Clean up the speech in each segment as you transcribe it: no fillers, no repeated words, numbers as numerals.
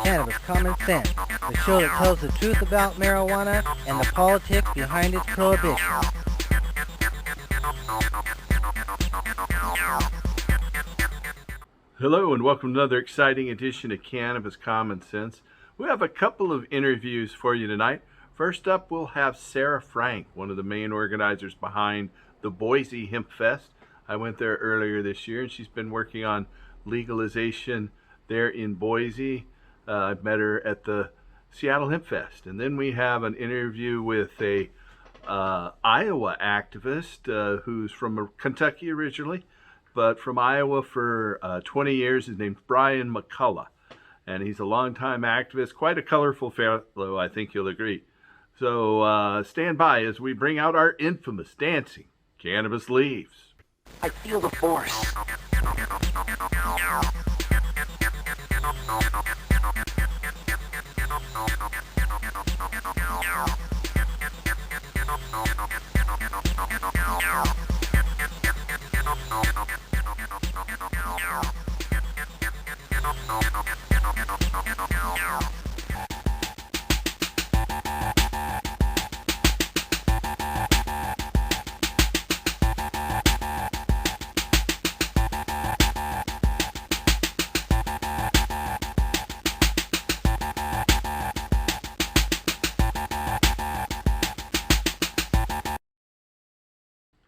Cannabis Common Sense, the show that tells the truth about marijuana and the politics behind its prohibition. Hello and welcome to another exciting edition of Cannabis Common Sense. We have a couple of interviews for you tonight. First up, we'll have Serra Frank, one of the main organizers behind the Boise Hemp Fest. I went there earlier this year and she's been working on legalization there in Boise. I met her at the Seattle Hemp Fest. And then we have an interview with a Iowa activist who's from Kentucky originally, but from Iowa for 20 years. His name's Brian McCullough, and he's a longtime activist, quite a colorful fellow, I think you'll agree. So stand by as we bring out our infamous dancing cannabis leaves. I feel the force.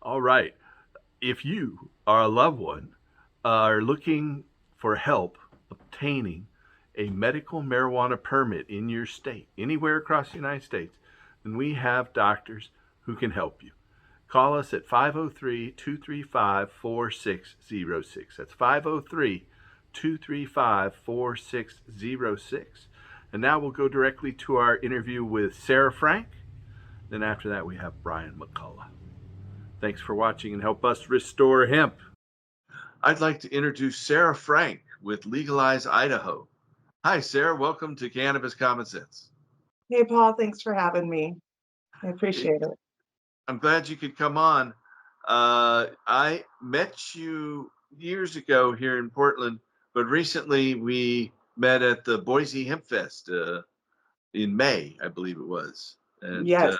All right. If you or a loved one are looking for help obtaining a medical marijuana permit in your state, anywhere across the United States, then we have doctors who can help you. Call us at 503-235-4606. That's 503-235-4606. And now we'll go directly to our interview with Serra Frank. Then after that, we have Brian McCullough. Thanks for watching and help us restore hemp. I'd like to introduce Serra Frank with Legalize Idaho. Hi, Serra. Welcome to Cannabis Common Sense. Hey, Paul. Thanks for having me. I appreciate it. I'm glad you could come on. I met you years ago here in Portland, but recently we met at the Boise Hemp Fest in May, I believe it was. And Yes.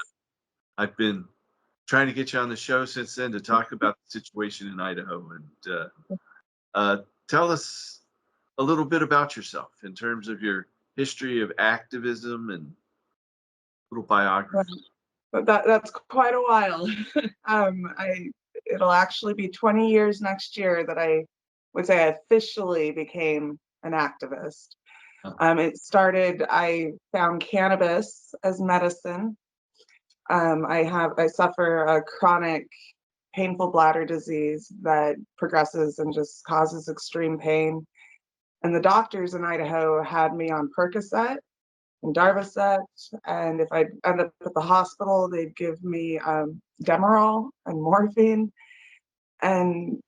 I've been trying to get you on the show since then to talk about the situation in Idaho. And tell us a little bit about yourself in terms of your history of activism and little biography. But that's quite a while. It'll actually be 20 years next year that I would say I officially became an activist. It started, I found cannabis as medicine. I suffer a chronic painful bladder disease that progresses and just causes extreme pain. And the doctors in Idaho had me on Percocet and Darvocet, and if I end up at the hospital, they'd give me Demerol and morphine, and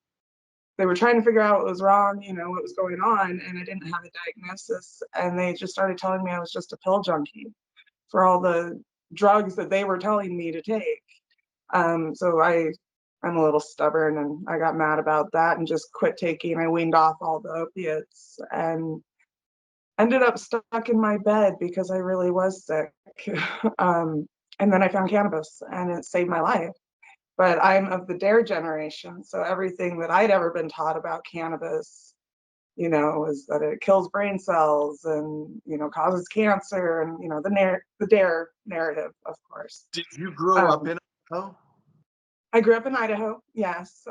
they were trying to figure out what was wrong, what was going on, and I didn't have a diagnosis, and they just started telling me I was just a pill junkie for all the drugs that they were telling me to take. So I'm a little stubborn, and I got mad about that and just quit taking. I weaned off all the opiates and ended up stuck in my bed because I really was sick. And then I found cannabis and it saved my life. But I'm of the DARE generation, so everything that I'd ever been taught about cannabis, is that it kills brain cells and, causes cancer and, the DARE narrative, of course. Did you grow up in Idaho? I grew up in Idaho, yes.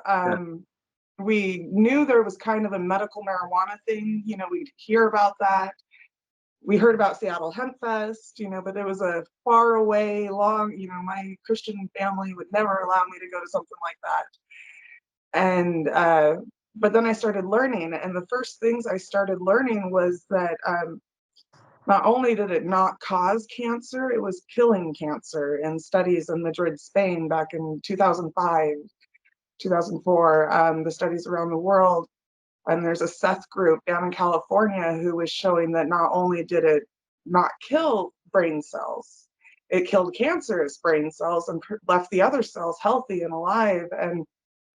We knew there was kind of a medical marijuana thing, we'd hear about that. We heard about Seattle Hemp Fest, but it was a far away, long, my Christian family would never allow me to go to something like that. And, but then I started learning, and the first things I started learning was that not only did it not cause cancer, it was killing cancer in studies in Madrid, Spain, back in 2005, 2004, the studies around the world. And there's a Seth group down in California who was showing that not only did it not kill brain cells, it killed cancerous brain cells and left the other cells healthy and alive. And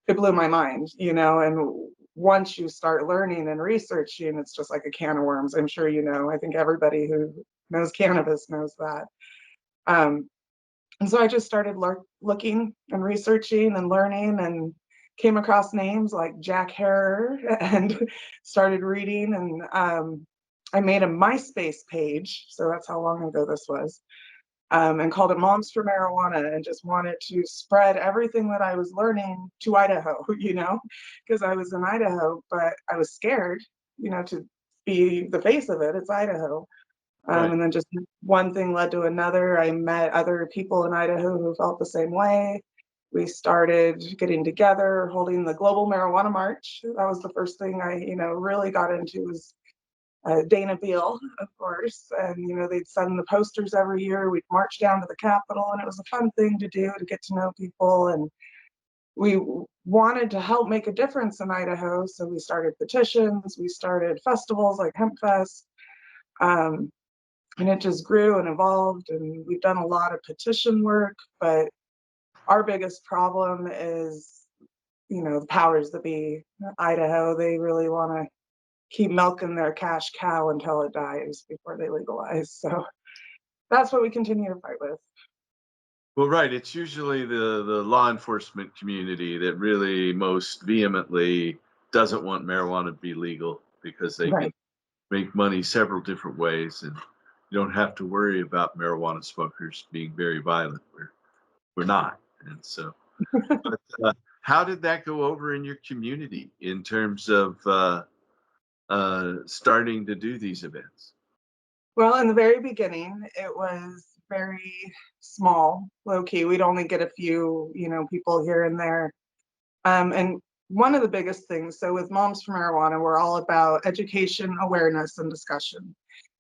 it blew my mind, and once you start learning and researching, it's just like a can of worms. I'm sure you know. I think everybody who knows cannabis knows that. And so I just started looking and researching and learning, and came across names like Jack Herer and started reading. And I made a MySpace page, so that's how long ago this was, and called it Moms for Marijuana, and just wanted to spread everything that I was learning to Idaho, because I was in Idaho, but I was scared, to be the face of it. It's Idaho. Right. And then just one thing led to another. I met other people in Idaho who felt the same way. We started getting together, holding the Global Marijuana March. That was the first thing I, really got into, was Dana Beal, of course. And, they'd send the posters every year. We'd march down to the Capitol, and it was a fun thing to do, to get to know people. And we wanted to help make a difference in Idaho. So we started petitions, we started festivals like Hemp Fest. And it just grew and evolved, and we've done a lot of petition work. But our biggest problem is, the powers that be. Idaho, they really want to keep milking their cash cow until it dies before they legalize. So that's what we continue to fight with. Well, right. It's usually the law enforcement community that really most vehemently doesn't want marijuana to be legal, because they Right. can make money several different ways, and you don't have to worry about marijuana smokers being very violent. We're not. And so, but how did that go over in your community in terms of starting to do these events? Well, in the very beginning, it was very small, low key. We'd only get a few, people here and there. And one of the biggest things, so with Moms for Marijuana, we're all about education, awareness, and discussion.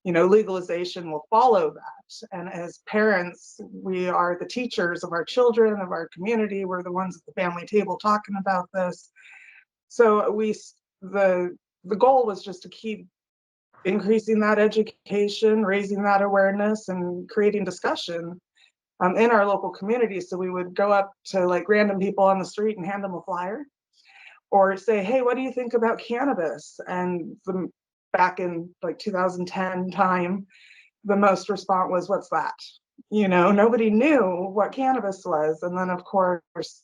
Legalization will follow that. And as parents, we are the teachers of our children, of our community. We're the ones at the family table talking about this. So the goal was just to keep increasing that education, raising that awareness, and creating discussion in our local community. So we would go up to like random people on the street and hand them a flyer, or say, hey, what do you think about cannabis? And back in like 2010 time, the most response was, what's that? Nobody knew what cannabis was. And then, of course,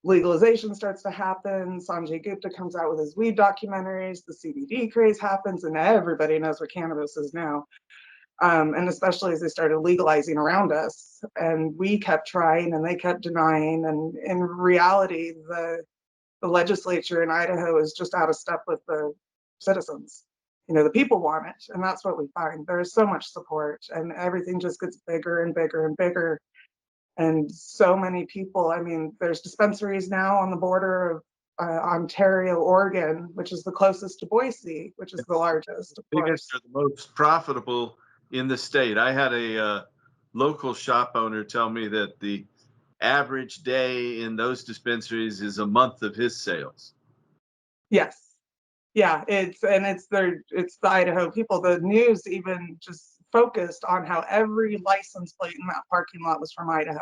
legalization starts to happen. Sanjay Gupta comes out with his weed documentaries. The CBD craze happens, and everybody knows what cannabis is now. And especially as they started legalizing around us. And we kept trying, and they kept denying. And in reality, the legislature in Idaho is just out of step with the citizens. The people want it, and that's what we find. There's so much support, and everything just gets bigger and bigger and bigger. And so many people, there's dispensaries now on the border of Ontario, Oregon, which is the closest to Boise, which is the largest, of course. Biggest are the most profitable in the state. I had a local shop owner tell me that the average day in those dispensaries is a month of his sales. Yes. Yeah, it's the Idaho people. The news even just focused on how every license plate in that parking lot was from Idaho.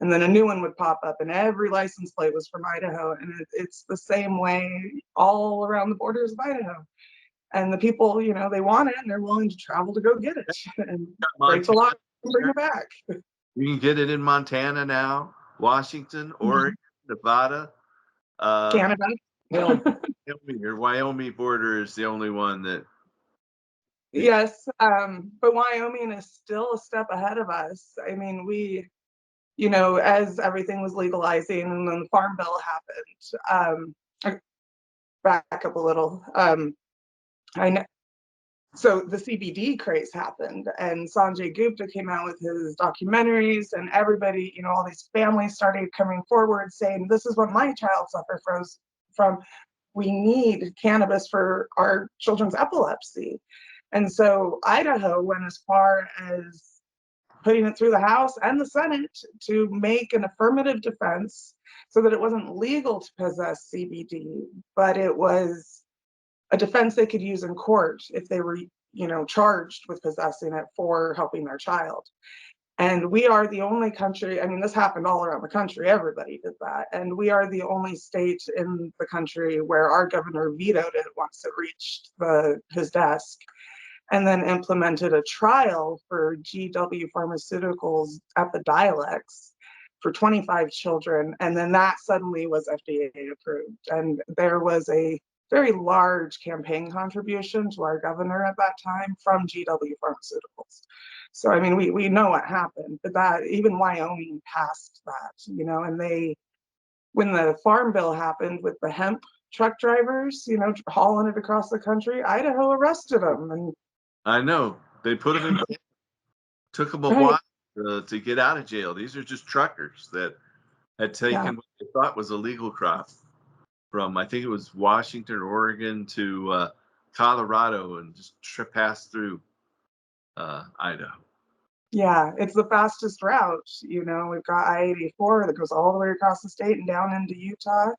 And then a new one would pop up, and every license plate was from Idaho. And it's the same way all around the borders of Idaho. And the people, they want it, and they're willing to travel to go get it. And breaks a lot and bring it back. You can get it in Montana now, Washington, Oregon, Nevada. Canada. Your Wyoming border is the only one that. Yes, but Wyoming is still a step ahead of us. We, as everything was legalizing, and then the Farm Bill happened. Back up a little. I know. So the CBD craze happened, and Sanjay Gupta came out with his documentaries, and everybody, all these families started coming forward saying, this is what my child suffers from. We need cannabis for our children's epilepsy. And so Idaho went as far as putting it through the House and the Senate to make an affirmative defense so that it wasn't legal to possess CBD, but it was a defense they could use in court if they were, charged with possessing it for helping their child. And we are the only country, I mean, this happened all around the country, everybody did that. And we are the only state in the country where our governor vetoed it once it reached his desk, and then implemented a trial for GW Pharmaceuticals Epidiolex for 25 children. And then that suddenly was FDA approved. And there was a very large campaign contribution to our governor at that time from GW Pharmaceuticals. So, I mean, we know what happened, but that even Wyoming passed that, you know, and when the Farm Bill happened with the hemp truck drivers, you know, hauling it across the country, Idaho arrested them. And I know they put them in. Took them a right. while to get out of jail. These are just truckers that had taken Yeah. what they thought was a legal crop from, I think it was Washington, Oregon to Colorado, and just passed through Idaho. Yeah, it's the fastest route. You know, we've got I-84 that goes all the way across the state and down into Utah.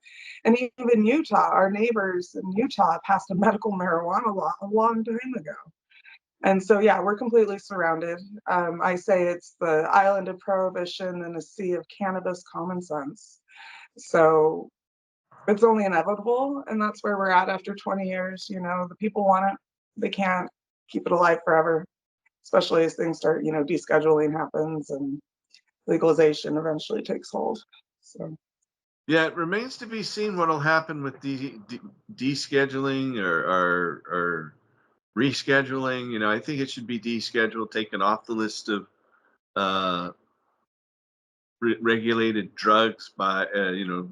And even Utah, our neighbors in Utah passed a medical marijuana law a long time ago. And so, yeah, we're completely surrounded. I say it's the island of prohibition and a sea of cannabis common sense. So it's only inevitable. And that's where we're at after 20 years. You know, the people want it. They can't keep it alive forever, especially as things start, you know, descheduling happens and legalization eventually takes hold. So Yeah, it remains to be seen what will happen with descheduling or rescheduling. You know, I think it should be descheduled, taken off the list of uh, regulated drugs by, you know,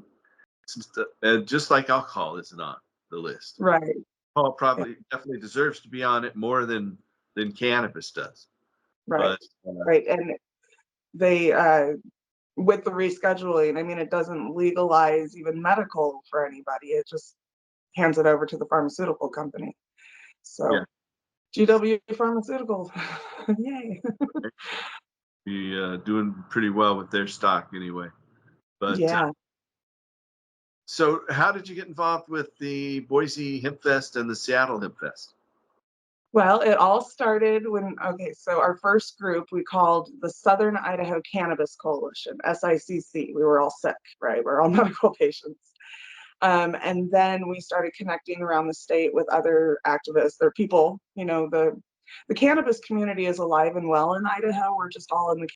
just like alcohol isn't on the list. right. Alcohol probably definitely deserves to be on it more than cannabis does. Right. But Right. And they with the rescheduling, I mean, it doesn't legalize even medical for anybody. It just hands it over to the pharmaceutical company. yeah, So GW Pharmaceuticals, yay. be doing pretty well with their stock anyway. But Yeah. so, how did you get involved with the Boise Hemp Fest and the Seattle Hemp Fest? Well, it all started when, okay, so our first group we called the Southern Idaho Cannabis Coalition, SICC. We were all sick, right? We're all medical patients. And then we started connecting around the state with other activists. There are people, you know, the cannabis community is alive and well in Idaho. We're just all in the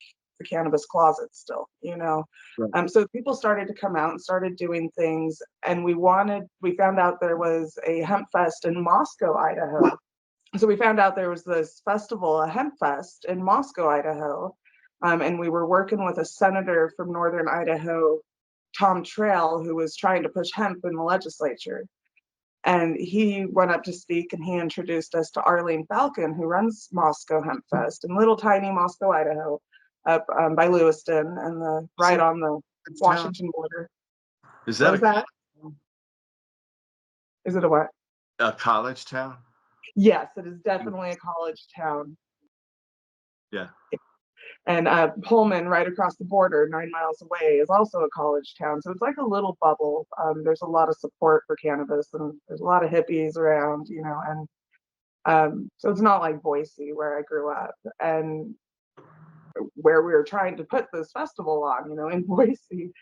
cannabis closet still, you know. Right. So people started to come out and started doing things, and we found out there was a hemp fest in Moscow, Idaho. So we found out there was this festival, a hemp fest in Moscow, Idaho. And we were working with a senator from northern Idaho, Tom Trail, who was trying to push hemp in the legislature. And he went up to speak and he introduced us to Arlene Falcon, who runs Moscow Hemp Fest in little tiny Moscow, Idaho, up by Lewiston and right on the Washington border. Is What that was that? Is it a what? a college town? Yes, it is definitely a college town. Yeah. And Pullman, right across the border, 9 miles away, is also a college town. So it's like a little bubble. There's a lot of support for cannabis, and there's a lot of hippies around, you know. And so it's not like Boise, where I grew up, and where we were trying to put this festival on, you know, in Boise.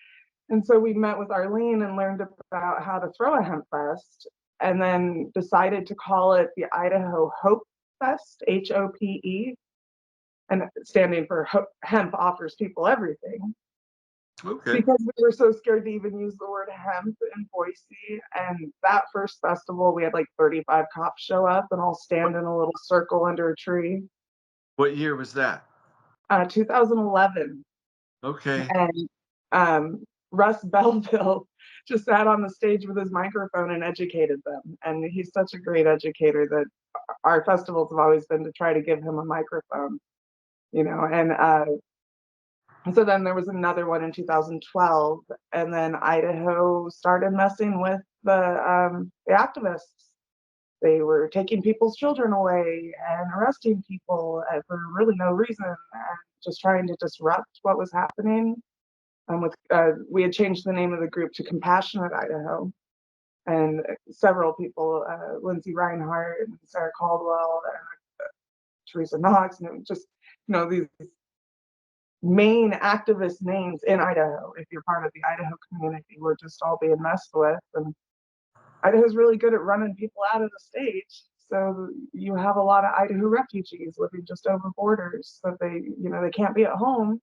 And so we met with Arlene and learned about how to throw a hemp fest, and then decided to call it the Idaho Hope Fest, HOPE, and standing for hemp offers people everything. Okay. Because we were so scared to even use the word hemp in Boise. And that first festival, we had like 35 cops show up and all stand in a little circle under a tree. What year was that? 2011. Okay. And Russ Belville just sat on the stage with his microphone and educated them. And he's such a great educator that our festivals have always been to try to give him a microphone, you know. And so then there was another one in 2012, and then Idaho started messing with the activists. They were taking people's children away and arresting people for really no reason, and just trying to disrupt what was happening. We had changed the name of the group to Compassionate Idaho, and several people, Lindsay Reinhardt and Sarah Caldwell and Teresa Knox, and it was just, you know, these main activist names in Idaho. If you're part of the Idaho community, we're just all being messed with. And Idaho's really good at running people out of the state. So you have a lot of Idaho refugees living just over borders. So they can't be at home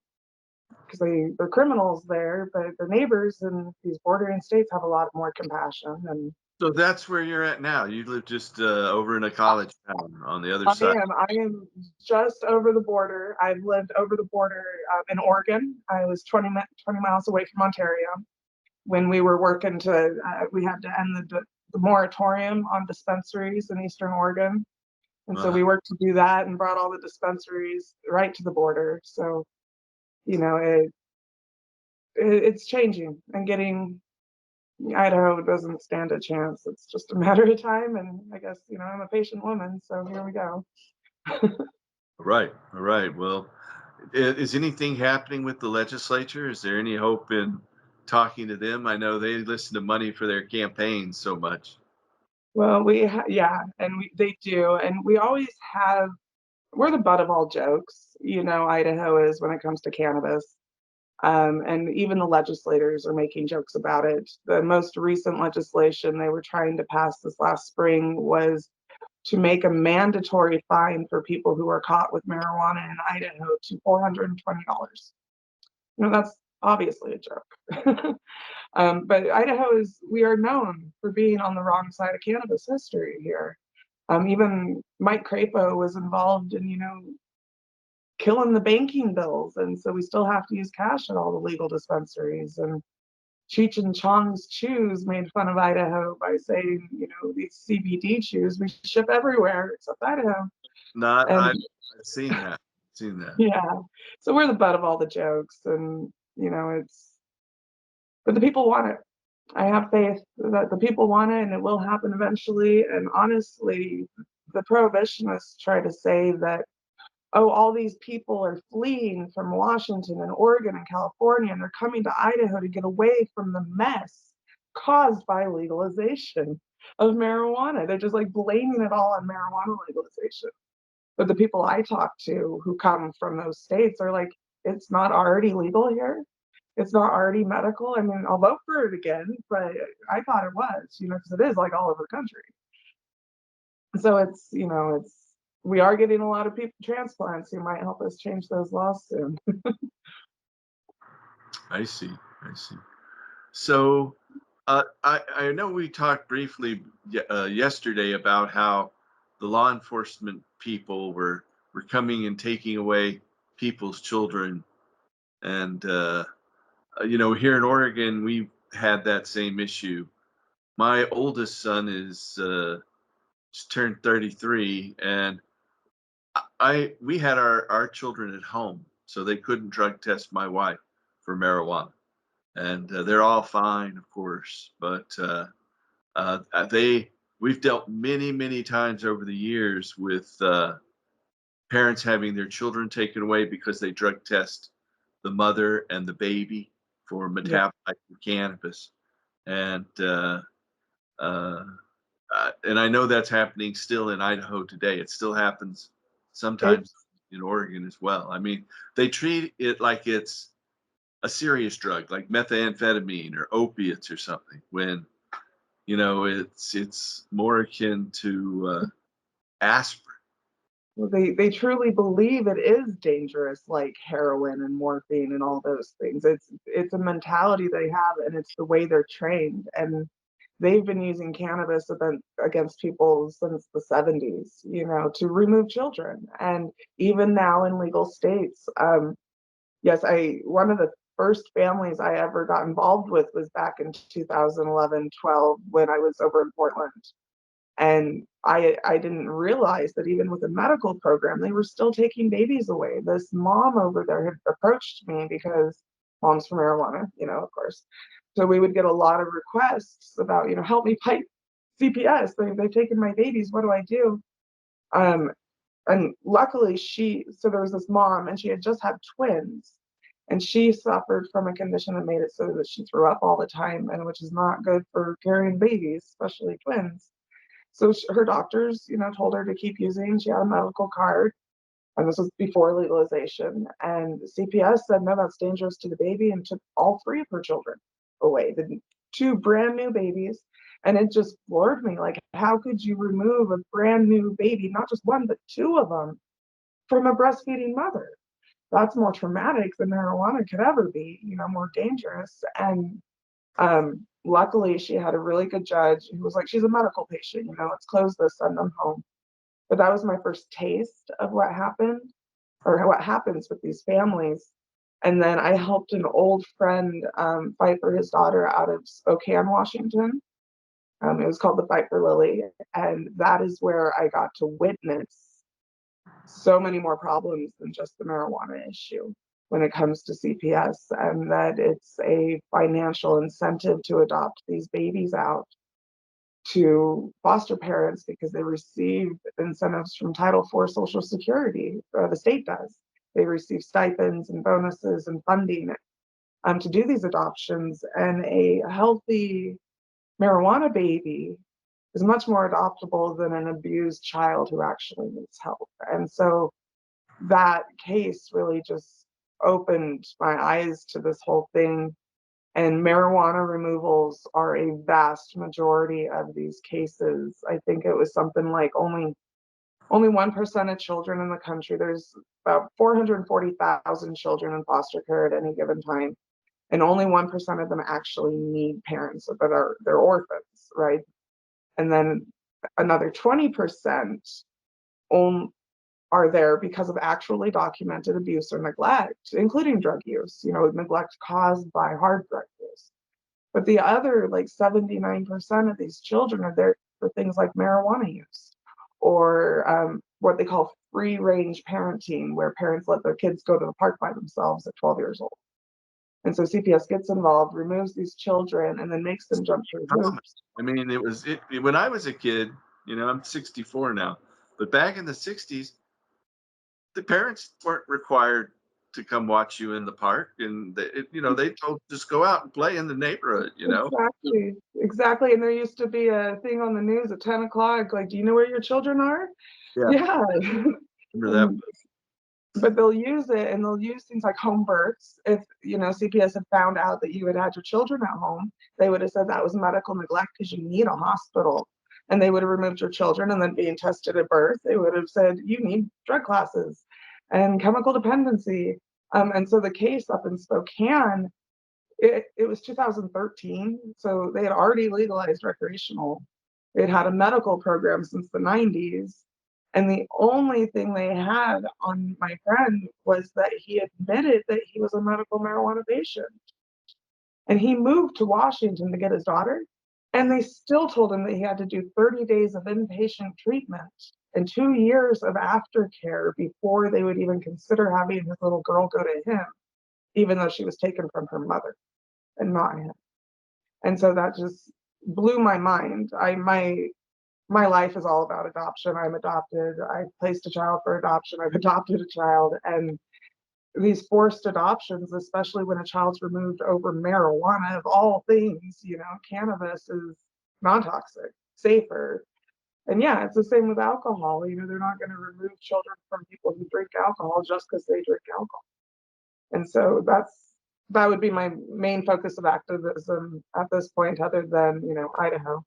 because they're criminals there, but their neighbors in these bordering states have a lot more compassion. And So that's where you're at now. You live just over in a college town on the other I side. am just over the border. I've lived over the border in Oregon. I was 20 miles away from Ontario when we were working we had to end the moratorium on dispensaries in Eastern Oregon. And so we worked to do that and brought all the dispensaries right to the border. So, it's changing, and getting Idaho doesn't stand a chance. It's just a matter of time. And I guess, I'm a patient woman. So here we go. Right. All right. Well, is anything happening with the legislature? Is there any hope in talking to them? I know they listen to money for their campaigns so much. Well, they do. And we always have, we're the butt of all jokes, Idaho is when it comes to cannabis. And even the legislators are making jokes about it. The most recent legislation they were trying to pass this last spring was to make a mandatory fine for people who are caught with marijuana in Idaho to $420. That's obviously a joke. But we are known for being on the wrong side of cannabis history here. Even Mike Crapo was involved in, killing the banking bills. And so we still have to use cash at all the legal dispensaries. And Cheech and Chong's Chews made fun of Idaho by saying, these CBD chews we ship everywhere except Idaho. I've seen that. Yeah. So we're the butt of all the jokes, and but the people want it. I have faith that the people want it, and it will happen eventually. And honestly, the prohibitionists try to say that, oh, all these people are fleeing from Washington and Oregon and California, and they're coming to Idaho to get away from the mess caused by legalization of marijuana. They're just like blaming it all on marijuana legalization. But the people I talk to who come from those states are like, it's not already legal here. It's not already medical. I mean, I'll vote for it again, but I thought it was, because it is like all over the country. So we are getting a lot of people transplants who might help us change those laws soon. I see. So I know we talked briefly yesterday about how the law enforcement people were coming and taking away people's children. And, here in Oregon, we had that same issue. My oldest son is just turned 33, and we had our children at home, so they couldn't drug test my wife for marijuana. And they're all fine, of course, but we've dealt many times over the years with parents having their children taken away because they drug test the mother and the baby for metabolite of cannabis. And and I know that's happening still in Idaho today. It still happens sometimes in Oregon as well. I mean, they treat it like it's a serious drug, like methamphetamine or opiates or something, when it's more akin to aspirin. Well, they truly believe it is dangerous, like heroin and morphine and all those things. It's a mentality they have, and it's the way they're trained. And they've been using cannabis against people since the 70s, to remove children. And even now in legal states, yes, one of the first families I ever got involved with was back in 2011-12 when I was over in Portland. And I didn't realize that even with a medical program, they were still taking babies away. This mom over there had approached me because mom's for marijuana, of course. So we would get a lot of requests about, help me fight CPS. They've taken my babies. What do I do? And luckily there was this mom, and she had just had twins. And she suffered from a condition that made it so that she threw up all the time, and which is not good for carrying babies, especially twins. So her doctors, told her to keep using. She had a medical card. And this was before legalization. And CPS said, no, that's dangerous to the baby, and took all 3 of her children away, the 2 brand new babies. And it just floored me. Like, how could you remove a brand new baby, not just 1, but 2 of them, from a breastfeeding mother? That's more traumatic than marijuana could ever be, more dangerous. And luckily, she had a really good judge who was like, she's a medical patient, let's close this, send them home. But that was my first taste of what happened, or what happens with these families. And then I helped an old friend fight for his daughter out of Spokane, Washington. It was called the Fight for Lily. And that is where I got to witness so many more problems than just the marijuana issue when it comes to CPS, and that it's a financial incentive to adopt these babies out to foster parents because they receive incentives from Title IV Social Security. The state does. They receive stipends and bonuses and funding to do these adoptions. And a healthy marijuana baby is much more adoptable than an abused child who actually needs help. And so that case really just opened my eyes to this whole thing. And marijuana removals are a vast majority of these cases. I think it was something like only 1% of children in the country. There's about 440,000 children in foster care at any given time, and only 1% of them actually need parents that they're orphans, right? And then another 20% are there because of actually documented abuse or neglect, including drug use, neglect caused by hard drug use. But the other, like 79% of these children are there for things like marijuana use, or what they call free range parenting, where parents let their kids go to the park by themselves at 12 years old. And so CPS gets involved, removes these children, and then makes them jump through hoops. I mean, when I was a kid, I'm 64 now, but back in the 60s, the parents weren't required to come watch you in the park, and they told just go out and play in the neighborhood. Exactly. And there used to be a thing on the news at 10 o'clock, like, do you know where your children are? Yeah. Remember that? But they'll use it, and they'll use things like home births. If CPS had found out that you had your children at home, they would have said that was medical neglect because you need a hospital, and they would have removed your children. And then being tested at birth, they would have said you need drug classes and chemical dependency. And so the case up in Spokane, it was 2013, so they had already legalized recreational. They'd had a medical program since the 90s. And the only thing they had on my friend was that he admitted that he was a medical marijuana patient. And he moved to Washington to get his daughter. And they still told him that he had to do 30 days of inpatient treatment and 2 years of aftercare before they would even consider having his little girl go to him, even though she was taken from her mother and not him. And so that just blew my mind. My life is all about adoption. I'm adopted. I placed a child for adoption. I've adopted a child. And these forced adoptions, especially when a child's removed over marijuana, of all things, cannabis is non-toxic, safer. And yeah, it's the same with alcohol. They're not going to remove children from people who drink alcohol just because they drink alcohol. And so that would be my main focus of activism at this point, other than, Idaho.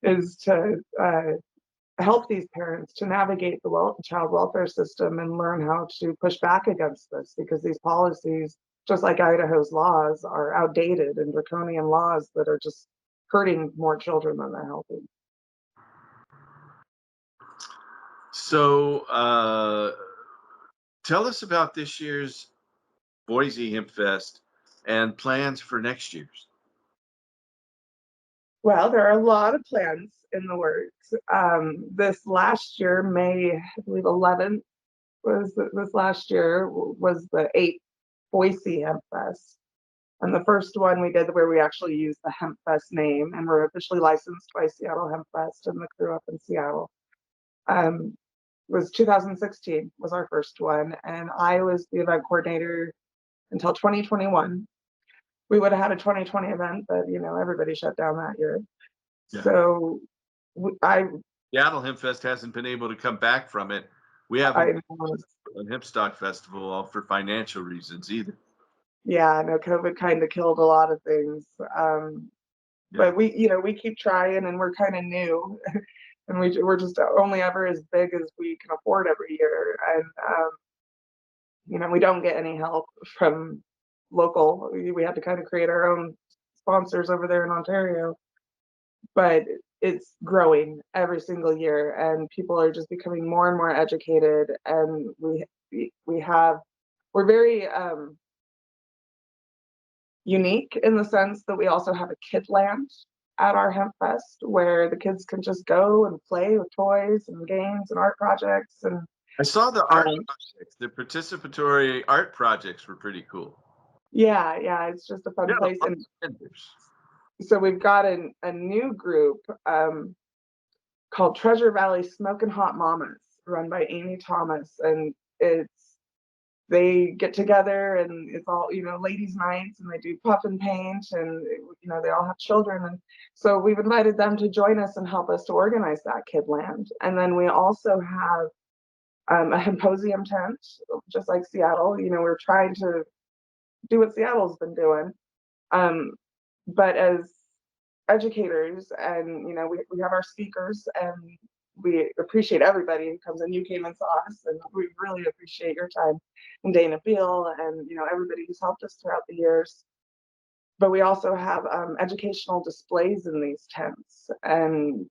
Is to help these parents to navigate the child welfare system and learn how to push back against this, because these policies, just like Idaho's laws, are outdated and draconian laws that are just hurting more children than they're helping. So tell us about this year's Boise Hemp Fest and plans for next year's. Well, there are a lot of plans in the works. This last year, May, I believe 11th was this last year, was the 8th Boise Hemp Fest. And the first one we did where we actually used the Hemp Fest name, and we're officially licensed by Seattle Hemp Fest and the crew up in Seattle. Was 2016 was our first one. And I was the event coordinator until 2021. We would have had a 2020 event, but everybody shut down that year. Yeah. So Seattle Hemp Fest hasn't been able to come back from it We haven't I been know. to a hemp stock festival all for financial reasons either. Yeah, no, COVID kind of killed a lot of things. Yeah. But we keep trying, and we're kind of new, and we're just only ever as big as we can afford every year, and we don't get any help from local. We had to kind of create our own sponsors over there in Ontario, but it's growing every single year, and people are just becoming more and more educated, and we're very unique in the sense that we also have a kid land at our hemp fest where the kids can just go and play with toys and games and art projects, and I saw the art um, projects. The participatory art projects were pretty cool. yeah, it's just a fun Yeah, place. And vendors. so we've got a new group called Treasure Valley Smoking Hot Mamas, run by Amy Thomas, and they get together, and it's all ladies' nights, and they do puff and paint, and they all have children, and so we've invited them to join us and help us to organize that kid land. And then we also have a symposium tent, just like Seattle. We're trying to do what Seattle's been doing, but as educators, and we have our speakers, and we appreciate everybody who comes in. You came and saw us, and we really appreciate your time, and Dana Beal, and everybody who's helped us throughout the years. But we also have educational displays in these tents, and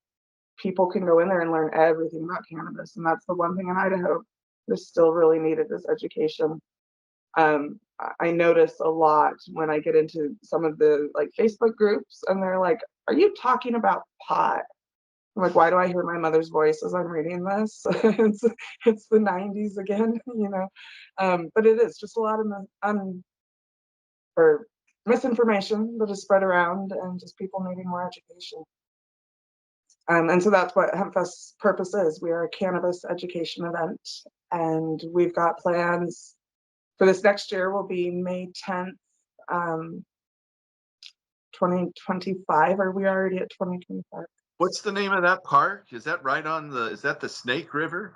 people can go in there and learn everything about cannabis. And that's the one thing in Idaho that's still really needed, is education. I notice a lot when I get into some of the Facebook groups, and they're like, "Are you talking about pot?" I'm like, "Why do I hear my mother's voice as I'm reading this?" it's the 90s again, but it is just a lot of or misinformation that is spread around, and just people needing more education. And so that's what HempFest's purpose is. We are a cannabis education event, and we've got plans for this next year. Will be May 10th, 2025. Are we already at 2025? What's the name of that park? Is that is that the Snake River?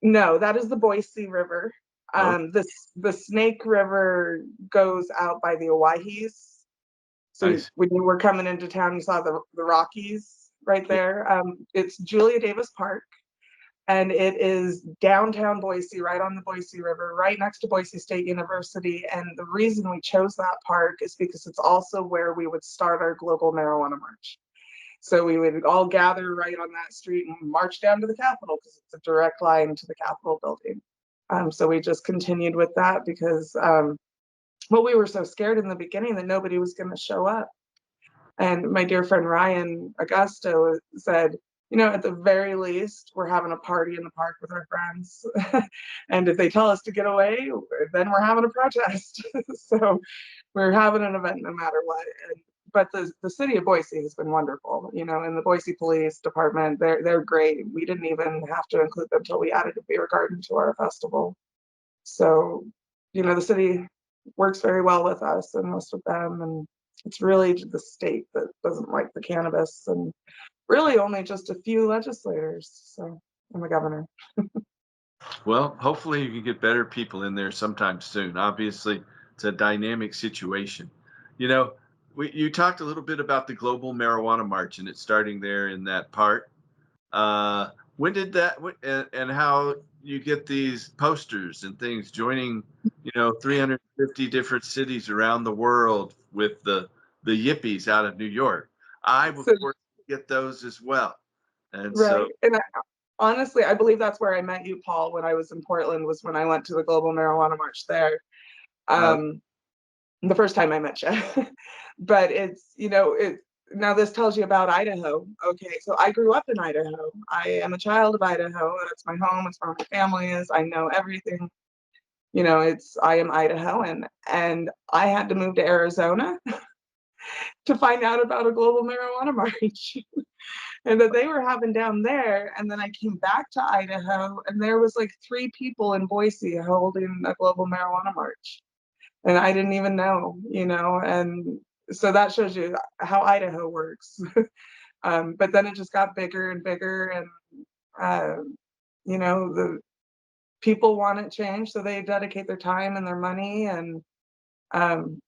No, that is the Boise River. Oh, The Snake River goes out by the Owyhees. So nice. when you were coming into town, you saw the Rockies right Yeah. there. It's Julia Davis Park, and it is downtown Boise, right on the Boise River, right next to Boise State University. And the reason we chose that park is because it's also where we would start our global marijuana march. So we would all gather right on that street and march down to the Capitol, because it's a direct line to the Capitol building. So we just continued with that because, we were so scared in the beginning that nobody was going to show up. And my dear friend Ryan Augusto said, at the very least, we're having a party in the park with our friends. And if they tell us to get away, then we're having a protest. So we're having an event no matter what. But the city of Boise has been wonderful, and the Boise Police Department, they're great. We didn't even have to include them until we added a beer garden to our festival. So, the city works very well with us and most of them. And it's really the state that doesn't like the cannabis, and really only just a few legislators, so, and the governor. Well, hopefully you can get better people in there sometime soon. Obviously, it's a dynamic situation. You know, you talked a little bit about the Global Marijuana March and it's starting there in that park. When did that, and how you get these posters and things joining, 350 different cities around the world with the yippies out of New York. I will So, force to get those as well. And so, right. And honestly, I believe that's where I met you, Paul, when I was in Portland, was when I went to the Global Marijuana March there. uh, The first time I met you. But now this tells you about Idaho. Okay, so I grew up in Idaho. I am a child of Idaho. It's my home. It's where my family is. I know everything. I am Idahoan, and I had to move to Arizona to find out about a global marijuana march and that they were having down there. And then I came back to Idaho, and there was like 3 people in Boise holding a global marijuana march. And I didn't even know, and so that shows you how Idaho works. But then it just got bigger and bigger, and the people want it changed, so they dedicate their time and their money. And um,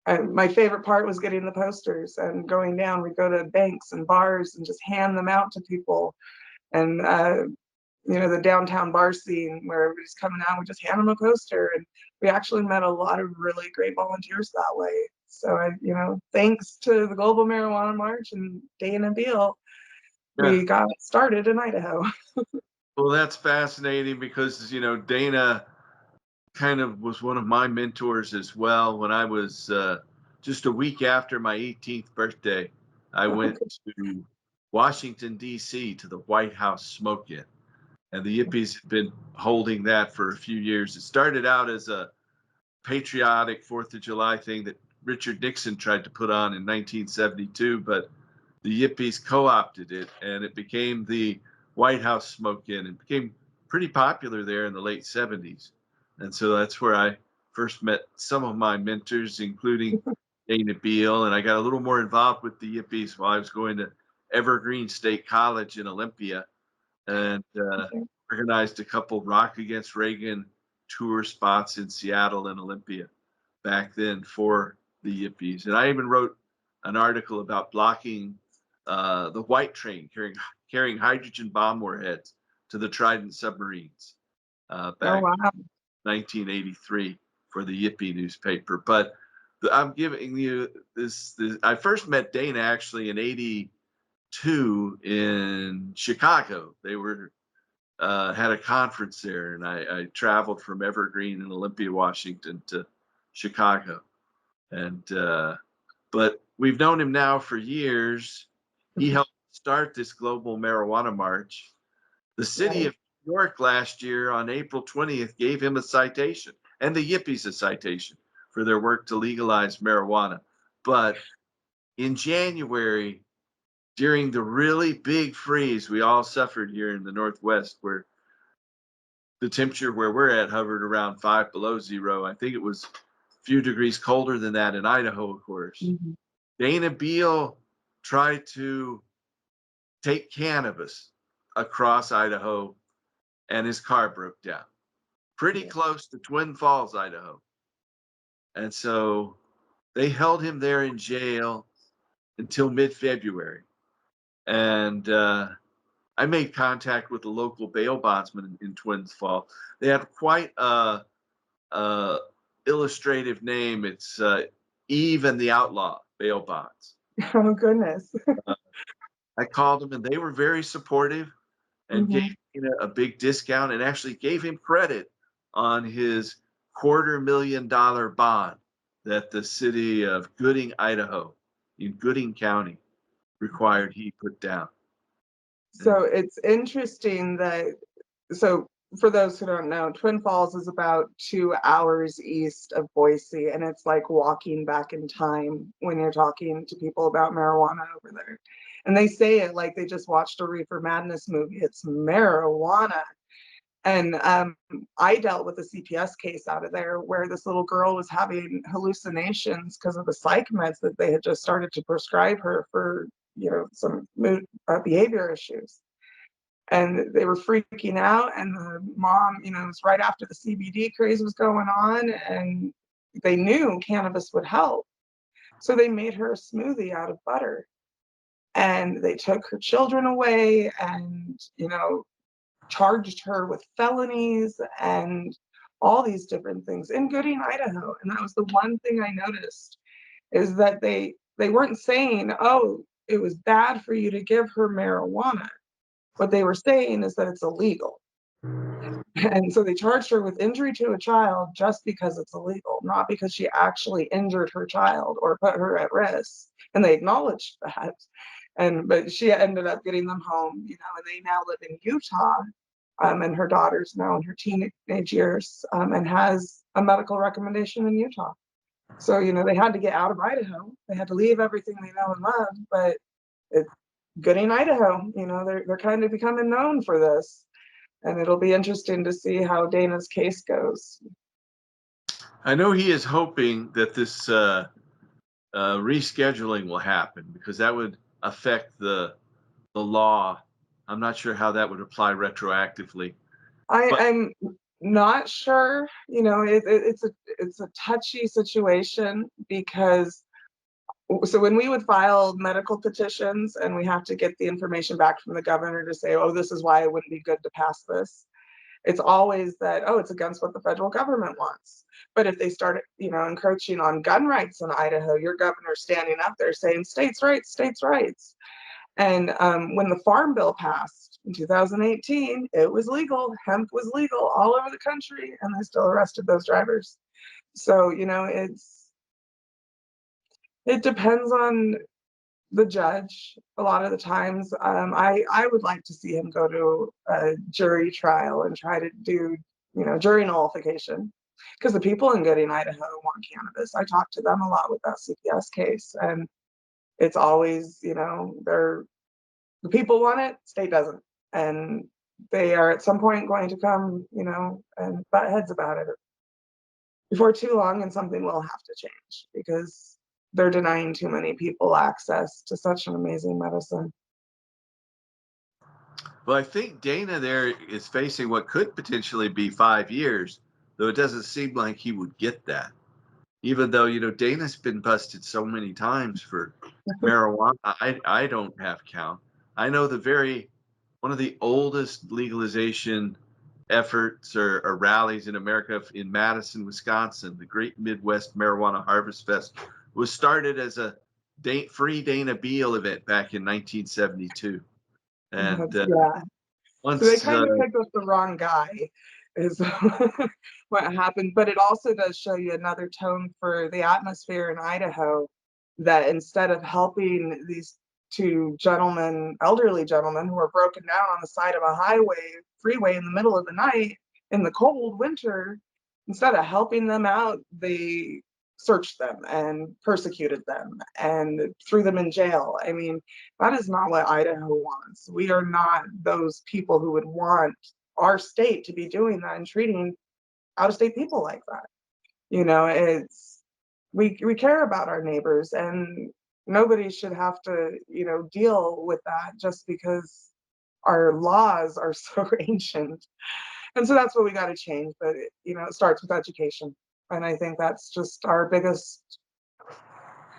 my favorite part was getting the posters and going down. We'd go to banks and bars and just hand them out to people. And the downtown bar scene where everybody's coming out, we just hand them a poster. And we actually met a lot of really great volunteers that way. So thanks to the Global Marijuana March and Dana Beal, we got started in Idaho. Well, that's fascinating because, Dana kind of was one of my mentors as well. When I was just a week after my 18th birthday, I went to Washington, D.C. to the White House smoke-in. And the Yippies had been holding that for a few years. It started out as a patriotic 4th of July thing that Richard Nixon tried to put on in 1972, but the Yippies co-opted it, and it became the White House smoke-in and became pretty popular there in the late 70s. And so that's where I first met some of my mentors, including Dana Beal, and I got a little more involved with the Yippies while I was going to Evergreen State College in Olympia, and organized a couple Rock Against Reagan tour spots in Seattle and Olympia back then for the Yippies. And I even wrote an article about blocking the white train carrying hydrogen bomb warheads to the Trident submarines back in 1983 for the Yippie newspaper. But I'm giving you this. I first met Dana actually in '82 in Chicago. They had a conference there, and I traveled from Evergreen in Olympia, Washington to Chicago. And but we've known him now for years. He helped start this global marijuana march. The city of New York last year on April 20th gave him a citation, and the Yippies a citation for their work to legalize marijuana. But in January, during the really big freeze we all suffered here in the Northwest, where the temperature where we're at hovered around 5 below zero. I think it was a few degrees colder than that in Idaho, of course. Mm-hmm. Dana Beal tried to take cannabis across Idaho, and his car broke down pretty close to Twin Falls, Idaho. And so they held him there in jail until mid-February. And I made contact with the local bail bondsman in Twins Falls. They have quite a illustrative name. It's Eve and the Outlaw Bail Bonds. Oh, goodness. I called them, and they were very supportive and gave him a big discount and actually gave him credit on his $250,000 bond that the city of Gooding, Idaho, in Gooding County, required he put down. So it's interesting so for those who don't know, Twin Falls is about 2 hours east of Boise, and it's like walking back in time when you're talking to people about marijuana over there. And they say it like they just watched a Reefer Madness movie. It's marijuana. And I dealt with a CPS case out of there where this little girl was having hallucinations because of the psych meds that they had just started to prescribe her for, some mood behavior issues. And they were freaking out, and the mom, it was right after the CBD craze was going on, and they knew cannabis would help. So they made her a smoothie out of butter, and they took her children away and, charged her with felonies and all these different things in Gooding, Idaho. And that was the one thing I noticed, is that they weren't saying, oh, it was bad for you to give her marijuana. What they were saying is that it's illegal. And so they charged her with injury to a child just because it's illegal, not because she actually injured her child or put her at risk. And they acknowledged that. But she ended up getting them home, and they now live in Utah. And her daughter's now in her teenage years, and has a medical recommendation in Utah. So, they had to get out of Idaho. They had to leave everything they know and love, but it's Gooding, Idaho. They're kind of becoming known for this. And it'll be interesting to see how Dana's case goes. I know he is hoping that this rescheduling will happen, because that would affect the law. I'm not sure how that would apply retroactively, But I'm not sure. It's a touchy situation because so when we would file medical petitions and we have to get the information back from the governor to say, oh, this is why it wouldn't be good to pass this. It's always that, oh, it's against what the federal government wants. But if they start, encroaching on gun rights in Idaho, your governor's standing up there saying states' rights, states' rights. And when the Farm Bill passed in 2018, it was legal. Hemp was legal all over the country, and they still arrested those drivers. So, it depends on the judge a lot of the times. I would like to see him go to a jury trial and try to do, jury nullification. Because the people in Gooding, Idaho want cannabis. I talk to them a lot with that CPS case. And it's always, the people want it, state doesn't. And they are at some point going to come, and butt heads about it before too long, and something will have to change because they're denying too many people access to such an amazing medicine. well, I think Dana there is facing what could potentially be 5 years, though it doesn't seem like he would get that. Even though, Dana's been busted so many times for marijuana. I don't have count. I know one of the oldest legalization efforts or rallies in America in Madison, Wisconsin, the Great Midwest Marijuana Harvest Fest, was started as a free Dana Beal event back in 1972. And Yeah. So they once, kind of picked up the wrong guy, is what happened. But it also does show you another tone for the atmosphere in Idaho, that instead of helping these two elderly gentlemen who are broken down on the side of a freeway in the middle of the night in the cold winter, instead of helping them out, they searched them and persecuted them and threw them in jail. I mean, that is not what Idaho wants. We are not those people who would want our state to be doing that and treating out-of-state people like that. It's we care about our neighbors, and nobody should have to, deal with that just because our laws are so ancient. And so that's what we got to change. But it starts with education. And I think that's just our biggest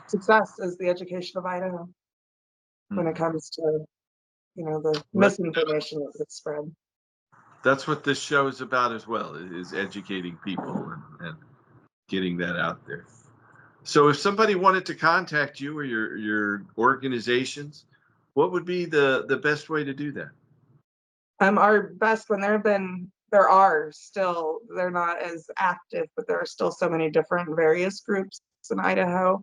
success is the education of Idaho when it comes to, the misinformation that gets spread. that's what this show is about as well, is educating people and getting that out there. So if somebody wanted to contact you or your organizations, what would be the best way to do that? Our best when they're not as active, but there are still so many different various groups in Idaho.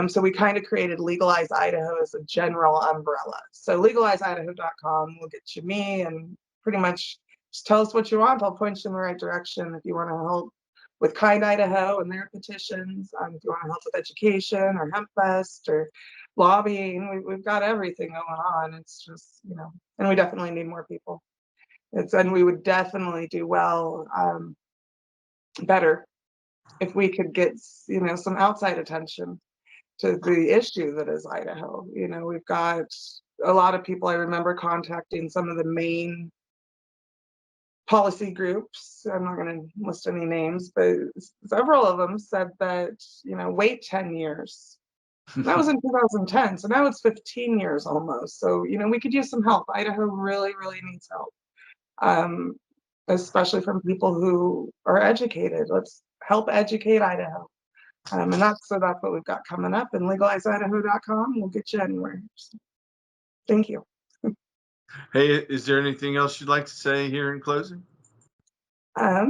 So we kind of created Legalize Idaho as a general umbrella. So legalizeidaho.com will get you me, and pretty much just tell us what you want. I'll point you in the right direction. If you want to help with Kind Idaho and their petitions, if you want to help with education or Hemp Fest or lobbying, we've got everything going on. It's just, and we definitely need more people. And we would definitely do better if we could get, some outside attention to the issue that is Idaho. We've got a lot of people. I remember contacting some of the main policy groups. I'm not going to list any names, but several of them said that, wait 10 years. That was in 2010. So now it's 15 years almost. So, we could use some help. Idaho really, really needs help, especially from people who are educated. Let's help educate Idaho. And that's what we've got coming up. And legalizeidaho.com will get you anywhere. So, thank you. Hey, is there anything else you'd like to say here in closing? I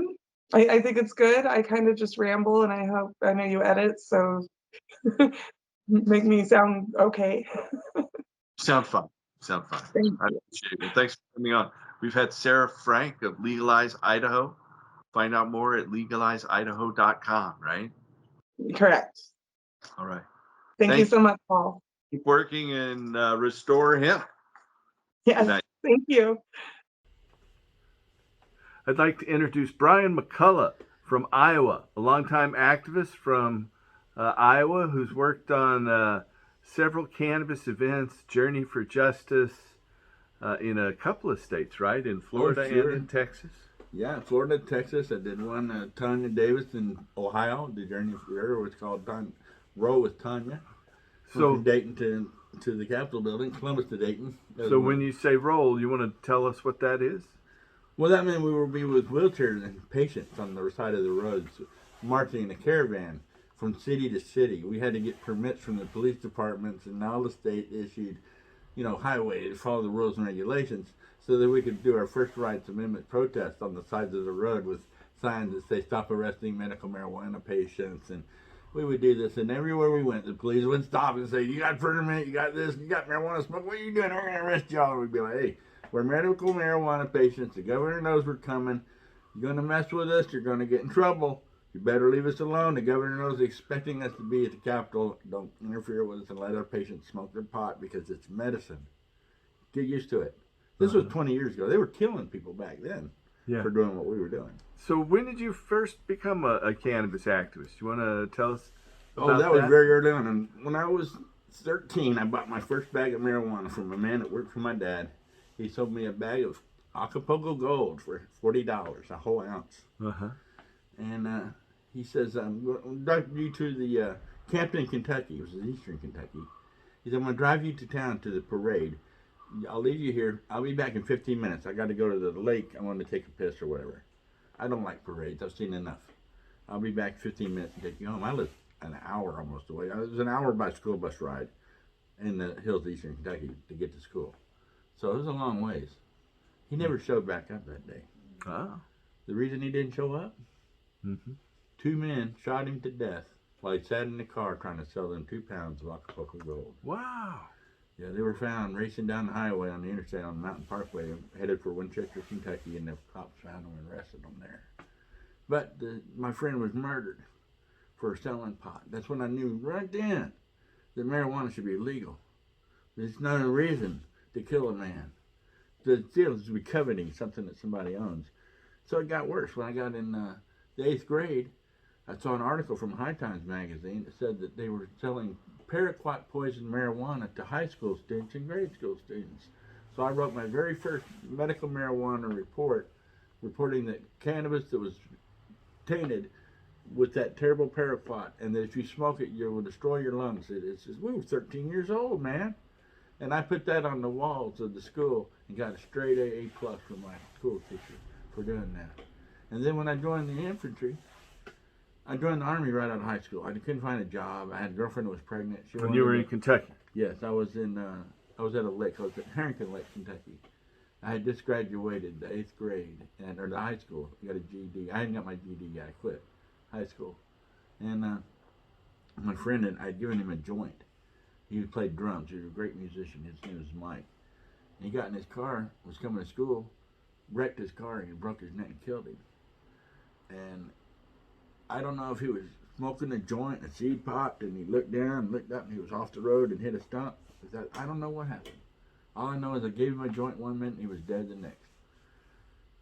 think it's good. I kind of just ramble, and I know you edit, so make me sound okay. Sound fine. I appreciate it. Well, thanks for coming on. We've had Serra Frank of Legalize Idaho. Find out more at legalizeidaho.com, right? Correct. All right. Thank you so much, Paul. Keep working and restore hemp. Yes, thank you. I'd like to introduce Brian McCullough from Iowa, a longtime activist from Iowa who's worked on several cannabis events, Journey for Justice, in a couple of states, right? In Florida and in Texas. Yeah, Florida, Texas. I did one, Tanya Davis in Ohio. The journey there was called Row with Tanya. So From Dayton to the Capitol building, Columbus to Dayton. So when you say roll, you want to tell us what that is? Well, that meant we would be with wheelchairs and patients on the side of the roads, marching in a caravan from city to city. We had to get permits from the police departments, and all the state issued, highway to follow the rules and regulations, so that we could do our first rights amendment protest on the sides of the road with signs that say "Stop arresting medical marijuana patients." And we would do this, and everywhere we went, the police would stop and say, "You got a permit? You got this? You got marijuana smoke? What are you doing? We're gonna arrest y'all." And we'd be like, "Hey, we're medical marijuana patients. The governor knows we're coming. You're gonna mess with us, you're gonna get in trouble. You better leave us alone. The governor knows he's expecting us to be at the Capitol. Don't interfere with us and let our patients smoke their pot because it's medicine. Get used to it." This was 20 years ago. They were killing people back then for doing what we were doing. So when did you first become a cannabis activist? You want to tell us about that was very early on. And when I was 13, I bought my first bag of marijuana from a man that worked for my dad. He sold me a bag of Acapulco Gold for $40, a whole ounce. And he says, "I'm going to drive you to the Campton, Kentucky." It was in eastern Kentucky. He said, "I'm going to drive you to town to the parade. I'll leave you here. I'll be back in 15 minutes. I got to go to the lake. I want to take a piss or whatever. I don't like parades. I've seen enough. I'll be back in 15 minutes and take you home." I live an hour almost away. It was an hour by school bus ride in the hills of eastern Kentucky to get to school. So it was a long ways. He never showed back up that day. The reason he didn't show up? 2 men shot him to death while he sat in the car trying to sell them 2 pounds of Acapulco Gold. Wow. Yeah, they were found racing down the highway on the interstate on the Mountain Parkway, headed for Winchester, Kentucky, and the cops found them and arrested them there. But my friend was murdered for selling pot. That's when I knew right then that marijuana should be legal. There's no reason to kill a man. The deal is to be coveting something that somebody owns. So it got worse. When I got in the 8th grade, I saw an article from High Times magazine that said that they were selling paraquat poison marijuana to high school students and grade school students. So I wrote my very first medical marijuana report, reporting that cannabis that was tainted with that terrible paraquat, and that if you smoke it, you will destroy your lungs. It's just, we were 13 years old, man. And I put that on the walls of the school and got a straight A+ from my school teacher for doing that. And then when I joined the infantry, I joined the Army right out of high school. I couldn't find a job. I had a girlfriend who was pregnant. When you were in Kentucky? Yes, I was at a lake. I was at Harrington Lake, Kentucky. I had just graduated the 8th grade, or the high school. I got a GED. I hadn't got my GED yet. I quit high school. And my friend, I'd given him a joint. He played drums. He was a great musician. His name was Mike. And he got in his car, was coming to school, wrecked his car, and he broke his neck and killed him. And I don't know if he was smoking a joint, a seed popped, and he looked down, looked up, and he was off the road and hit a stump. I don't know what happened. All I know is I gave him a joint one minute, and he was dead the next.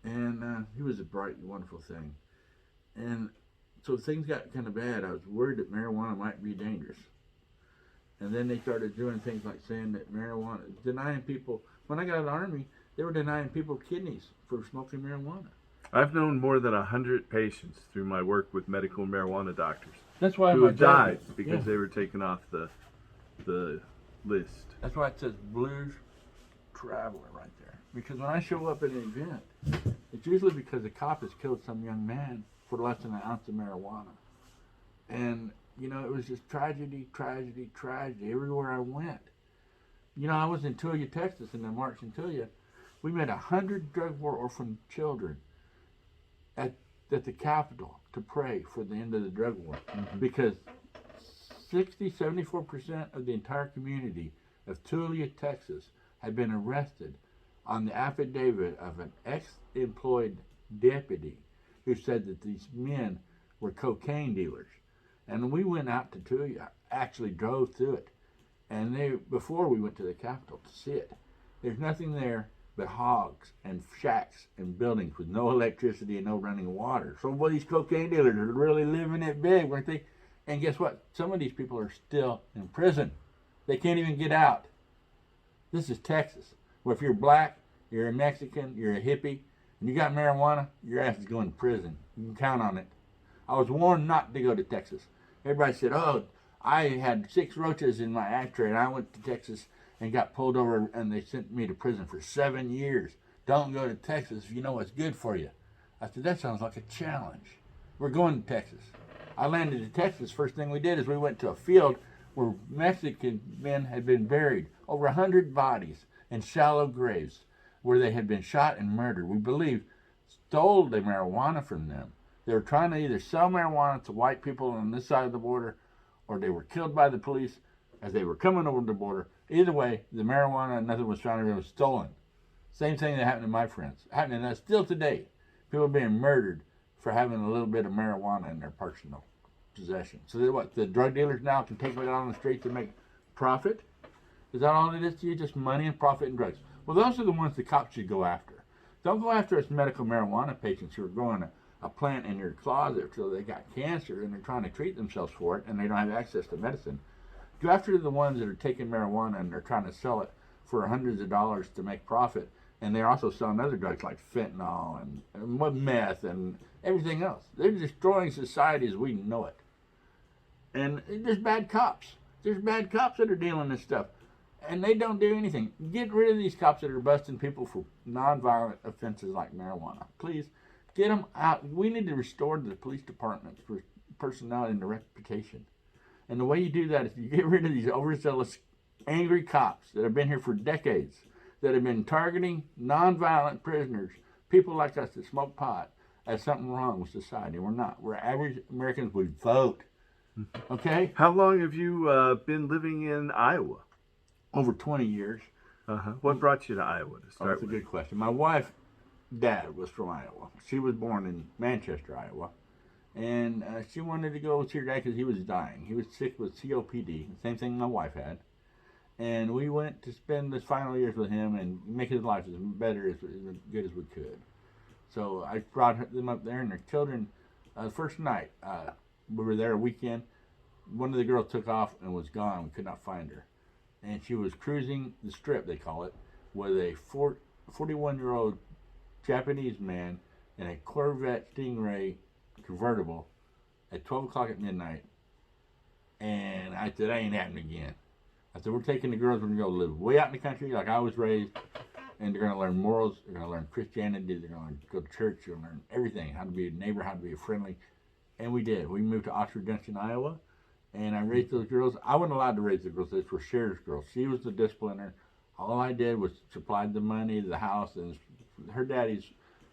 And he was a bright, wonderful thing. And so things got kind of bad. I was worried that marijuana might be dangerous. And then they started doing things like saying that marijuana, denying people, when I got out of the Army, they were denying people kidneys for smoking marijuana. I've known more than 100 patients through my work with medical marijuana doctors. That's why who have died because they were taken off the list. That's why it says Blues Traveler right there. Because when I show up at an event, it's usually because a cop has killed some young man for less than an ounce of marijuana. And, it was just tragedy, tragedy, tragedy everywhere I went. I was in Tulia, Texas, in the March in Tulia. We met 100 drug war orphan children at the Capitol to pray for the end of the drug war, because 74% of the entire community of Tulia, Texas had been arrested on the affidavit of an ex-employed deputy who said that these men were cocaine dealers. And we went out to Tulia, actually drove through it, and before we went to the Capitol to see it, there's nothing there but hogs and shacks and buildings with no electricity and no running water. So these cocaine dealers are really living it big, weren't they? And guess what? Some of these people are still in prison. They can't even get out. This is Texas, where if you're black, you're a Mexican, you're a hippie, and you got marijuana, your ass is going to prison. You can count on it. I was warned not to go to Texas. Everybody said, oh, I had 6 roaches in my ashtray, and I went to Texas and got pulled over, and they sent me to prison for 7 years. Don't go to Texas if you know what's good for you. I said, that sounds like a challenge. We're going to Texas. I landed in Texas. First thing we did is we went to a field where Mexican men had been buried, over 100 bodies in shallow graves where they had been shot and murdered. We believe stole the marijuana from them. They were trying to either sell marijuana to white people on this side of the border, or they were killed by the police as they were coming over the border. Either way, the marijuana, nothing was found, it was stolen. Same thing that happened to my friends. Happening to us still today. People being murdered for having a little bit of marijuana in their personal possession. So what, the drug dealers now can take it out on the streets and make profit? Is that all it is to you? Just money and profit and drugs? Well, those are the ones the cops should go after. Don't go after us medical marijuana patients who are growing a plant in your closet so they got cancer and they're trying to treat themselves for it and they don't have access to medicine. Go after the ones that are taking marijuana and they're trying to sell it for hundreds of dollars to make profit. And they're also selling other drugs like fentanyl and meth and everything else. They're destroying society as we know it. And there's bad cops. There's bad cops that are dealing this stuff. And they don't do anything. Get rid of these cops that are busting people for nonviolent offenses like marijuana. Please, get them out. We need to restore the police department for personnel and the reputation. And the way you do that is you get rid of these overzealous, angry cops that have been here for decades, that have been targeting nonviolent prisoners, people like us that smoke pot, as something wrong with society. We're not. We're average Americans. We vote. Okay? How long have you been living in Iowa? Over 20 years. What brought you to Iowa to start That's a good question. My wife's dad was from Iowa. She was born in Manchester, Iowa. And she wanted to go see her dad because he was dying. He was sick with COPD, the same thing my wife had. And we went to spend the final years with him and make his life as better, as good as we could. So I brought them up there and their children. The first night, we were there a weekend. One of the girls took off and was gone. We could not find her. And she was cruising the strip, they call it, with a 41-year-old Japanese man in a Corvette Stingray convertible at 12 o'clock at midnight. And I said, that ain't happening again. I said, we're taking the girls, we're going to go live way out in the country like I was raised, and they're going to learn morals, they're going to learn Christianity, they're going to go to church, they're going to learn everything, how to be a neighbor, how to be a friendly. And we did. We moved to Oxford Junction, Iowa, and I raised those girls. I wasn't allowed to raise the girls. Those were Cher's girls. She was the discipliner. All I did was supplied the money, the house, and her daddies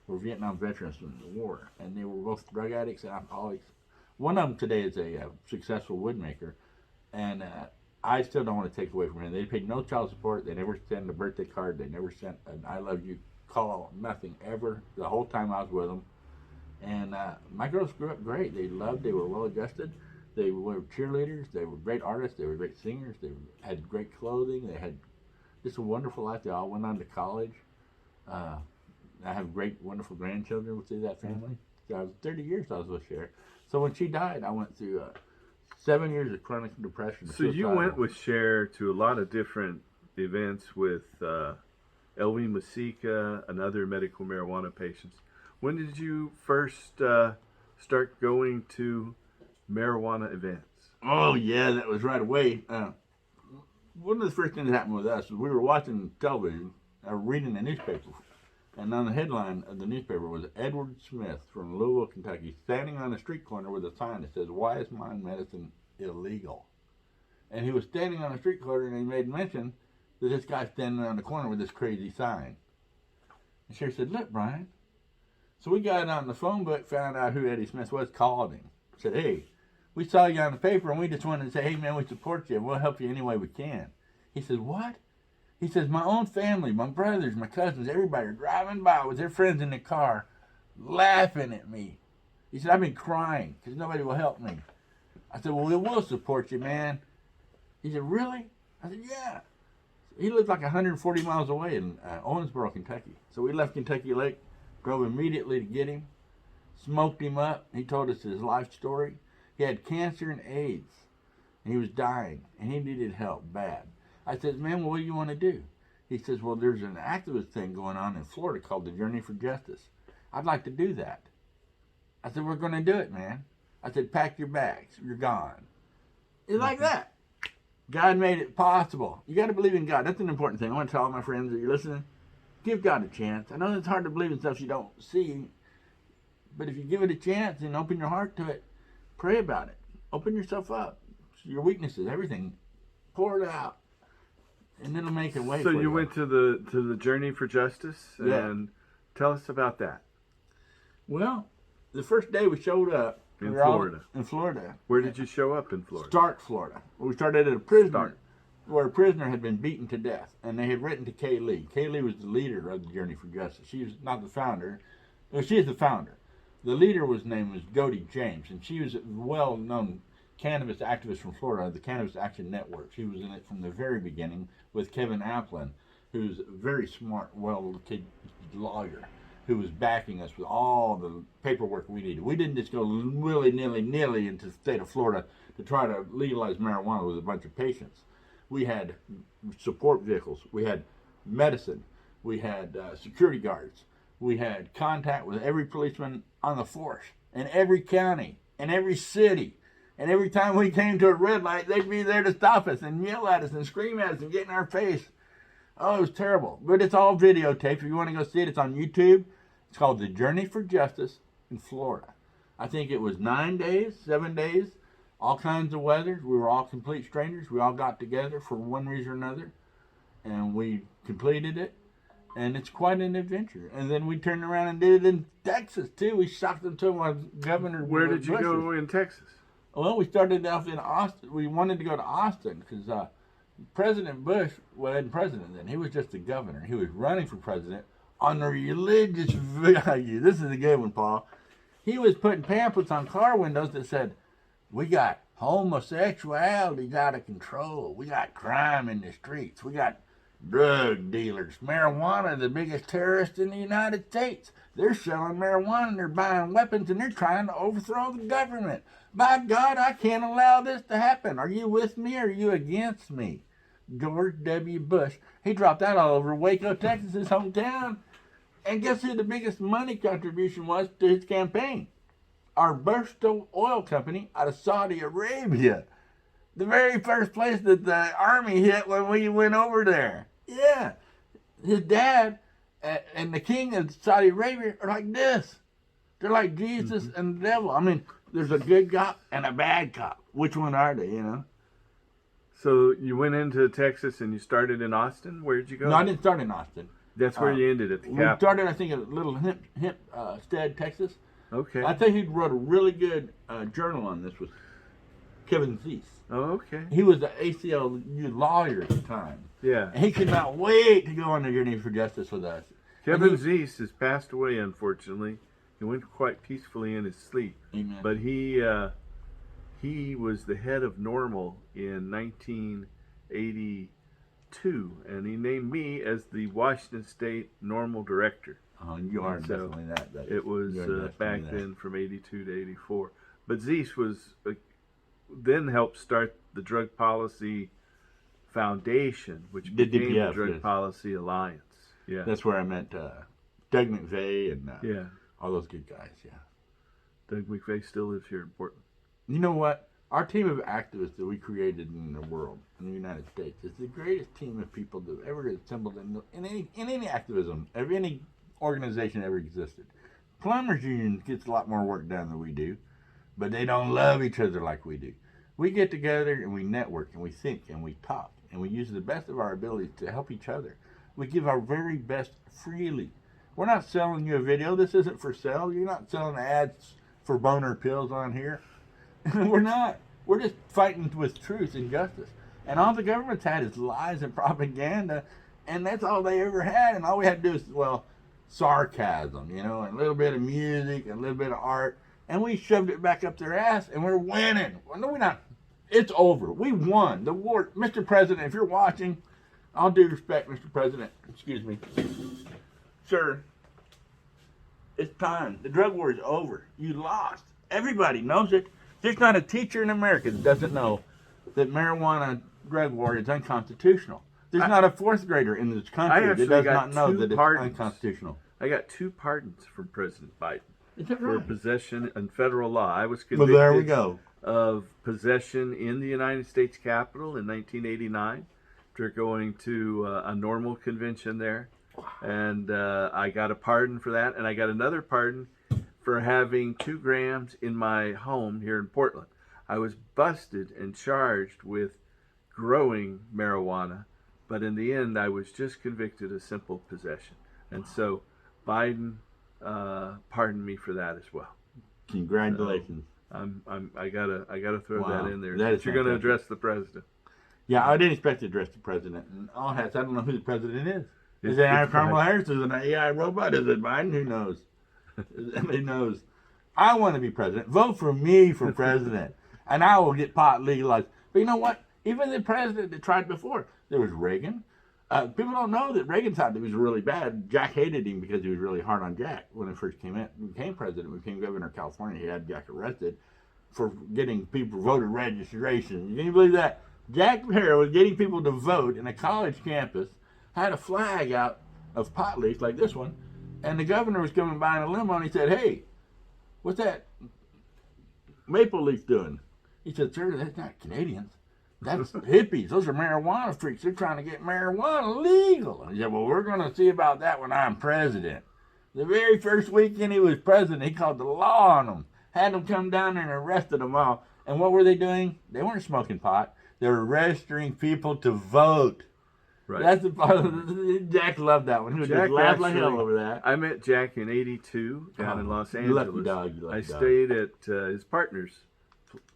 were Vietnam veterans from the war, and they were both drug addicts and alcoholics. One of them today is a successful woodmaker, and I still don't want to take away from him. They paid no child support. They never sent a birthday card. They never sent an I love you call, nothing ever, the whole time I was with them. And my girls grew up great. They were well adjusted. They were cheerleaders. They were great artists. They were great singers. They had great clothing. They had just a wonderful life. They all went on to college. I have great, wonderful grandchildren through that family. So I was 30 years I was with Cher. So when she died, I went through 7 years of chronic depression. So you went with Cher to a lot of different events with Elvie Masika and other medical marijuana patients. When did you first start going to marijuana events? Oh, yeah, that was right away. One of the first things that happened with us was we were watching television, reading the newspaper, and on the headline of the newspaper was Edward Smith from Louisville, Kentucky, standing on a street corner with a sign that says, "Why is mind medicine illegal?" And he was standing on a street corner, and he made mention that this guy standing on the corner with this crazy sign. And Cher said, "Look, Brian." So we got on the phone book, found out who Eddie Smith was, called him, said, "Hey, we saw you on the paper, and we just wanted to say, hey, man, we support you, and we'll help you any way we can." He said, "What?" He says, "My own family, my brothers, my cousins, everybody are driving by with their friends in the car, laughing at me." He said, "I've been crying because nobody will help me." I said, "Well, we will support you, man." He said, "Really?" I said, "Yeah." He lived like 140 miles away in Owensboro, Kentucky. So we left Kentucky Lake, drove immediately to get him, smoked him up. He told us his life story. He had cancer and AIDS, and he was dying, and he needed help bad. I said, "Man, well, what do you want to do?" He says, "Well, there's an activist thing going on in Florida called the Journey for Justice. I'd like to do that. I said, we're going to do it, man. I said, pack your bags. You're gone. It's like that. God made it possible. You got to believe in God. That's an important thing. I want to tell all my friends that you're listening, give God a chance. I know it's hard to believe in stuff you don't see, but if you give it a chance and open your heart to it, pray about it. Open yourself up. Your weaknesses, everything. Pour it out. And it'll make it way So for you went to the Journey for Justice, and tell us about that. Well, the first day we showed up In Florida. In Florida. Where did you show up in Florida? Stark, Florida. We started at a prison where a prisoner had been beaten to death, and they had written to Kay Lee. Kay Lee was the leader of the Journey for Justice. She was not the founder. Well, she is the founder. The leader name was Godey James, and she was a well-known cannabis activist from Florida, the Cannabis Action Network. She was in it from the very beginning with Kevin Applin, who's a very smart, well-educated lawyer, who was backing us with all the paperwork we needed. We didn't just go willy-nilly into the state of Florida to try to legalize marijuana with a bunch of patients. We had support vehicles. We had medicine. We had security guards. We had contact with every policeman on the force in every county, in every city. And every time we came to a red light, they'd be there to stop us and yell at us and scream at us and get in our face. Oh, it was terrible. But it's all videotaped. If you want to go see it, it's on YouTube. It's called The Journey for Justice in Florida. I think it was 9 days, 7 days, all kinds of weather. We were all complete strangers. We all got together for one reason or another, and we completed it. And it's quite an adventure. And then we turned around and did it in Texas, too. We shocked them to my governor. Where did you go in Texas? Well, we started off in Austin. We wanted to go to Austin because President Bush wasn't president then. He was just the governor. He was running for president on the religious value. This is a good one, Paul. He was putting pamphlets on car windows that said, we got homosexuality out of control. We got crime in the streets. We got drug dealers. Marijuana, the biggest terrorist in the United States. They're selling marijuana and they're buying weapons and they're trying to overthrow the government. By God, I can't allow this to happen. Are you with me or are you against me? George W. Bush. He dropped that all over Waco, Texas, his hometown. And guess who the biggest money contribution was to his campaign? Our Bursto Oil Company out of Saudi Arabia. The very first place that the army hit when we went over there. Yeah. His dad and the king of Saudi Arabia are like this. They're like Jesus and the devil. I mean, there's a good cop and a bad cop. Which one are they, you know? So you went into Texas and you started in Austin? Where did you go? No, I didn't start in Austin. That's where you ended at the We Capitol. started, I think, at Little Hempstead, Texas. Okay. I think he wrote a really good journal on this was Kevin Zeese. Oh, okay. He was the ACLU lawyer at the time. Yeah. And he could not wait to go on the Journey for Justice with us. Kevin Zeese has passed away, unfortunately. He went quite peacefully in his sleep. Amen. But he was the head of NORML in 1982, and he named me as the Washington State NORML director. Oh, you are So definitely that. It was back then from 82 to 84. But Zeese was then helped start the Drug Policy Foundation, which The became DPF, the Drug yes. Policy Alliance. Yeah. That's where I met Doug McVeigh and Yeah. all those good guys, yeah. Doug McVeigh still lives here in Portland. You know what? Our team of activists that we created in the world, in the United States, is the greatest team of people that have ever assembled in any activism, of any organization that ever existed. Plumbers Union gets a lot more work done than we do, but they don't love each other like we do. We get together and we network and we think and we talk and we use the best of our abilities to help each other. We give our very best freely. We're not selling you a video. This isn't for sale. You're not selling ads for boner pills on here. We're not. We're just fighting with truth and justice. And all the government's had is lies and propaganda, and that's all they ever had. And all we had to do is, well, sarcasm, you know, and a little bit of music and a little bit of art. And we shoved it back up their ass, and we're winning. Well, no, we're not. It's over. We won the war. Mr. President, if you're watching, all due respect, Mr. President, excuse me, sir, it's time. The drug war is over. You lost. Everybody knows it. There's not a teacher in America that doesn't know that marijuana drug war is unconstitutional. There's not a fourth grader in this country that does not know that it's unconstitutional. I got 2 pardons from President Biden Is that for right? possession and federal law. I was Well, convicted there we go. of possession in the United States Capitol in 1989 after going to a normal convention there. And I got a pardon for that. And I got another pardon for having 2 grams in my home here in Portland. I was busted and charged with growing marijuana, but in the end I was just convicted of simple possession. And so Biden pardoned me for that as well. Congratulations. I gotta throw Wow, that in there. that is You're going to fantastic. address the president. Yeah, I didn't expect to address the president. And all hats, I don't know who the president is. Is It's it Aaron Biden. Kamala Harris? Is it an AI robot? Is it Biden? Who knows? Who knows? I want to be president. Vote for me for president, and I will get pot legalized. But you know what? Even the president that tried before, there was Reagan. People don't know that Reagan thought he was really bad. Jack hated him because he was really hard on Jack when he first became president, became governor of California. He had Jack arrested for getting people voter registration. Can you believe that? Jack Harrow was getting people to vote in a college campus, had a flag out of pot leaf like this one, and the governor was coming by in a limo and he said, "Hey, what's that maple leaf doing?" He said, "Sir, that's not Canadians. That's hippies. Those are marijuana freaks. They're trying to get marijuana legal." And he said, "Well, we're going to see about that when I'm president." The very first weekend he was president, he called the law on them, had them come down there and arrested them all. And what were they doing? They weren't smoking pot. They were registering people to vote. Right. That's the part. Jack loved that one. He would Jack just laugh like hell actually- over that. I met Jack in '82 down in Los You lucky Angeles. dog, you lucky I dog. stayed at his partner's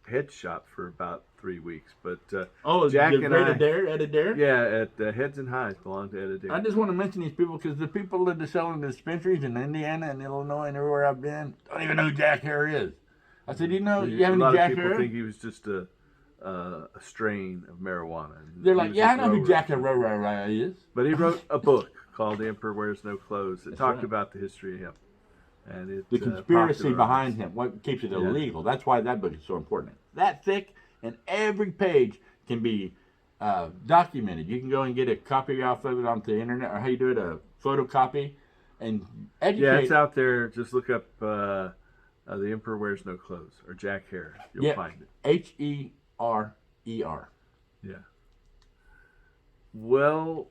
head shop for about 3 weeks. But Oh, Jack Jack and Ed I- Adair? Ed Adair? yeah, at Heads and Highs belonged to Ed Adair. I just want to mention these people because the people that are selling dispensaries in Indiana and Illinois and everywhere I've been don't even know who Jack Hare is. I said, you have a any lot Jack of people Hare? think he was just a strain of marijuana. They're He like, was yeah, a I know who grower. Jack Hare is. But he wrote a book called The Emperor Wears No Clothes that That's talked right. about the history of him. And it, The conspiracy popularized- behind him, what keeps it Yeah. illegal. That's why that book is so important. That thick, and every page can be documented. You can go and get a copy off of it onto the internet, or how you do it, a photocopy, and educate. Yeah, it's out there. Just look up The Emperor Wears No Clothes or Jack Hare. You'll Yeah. find it. Herer. Yeah. Well,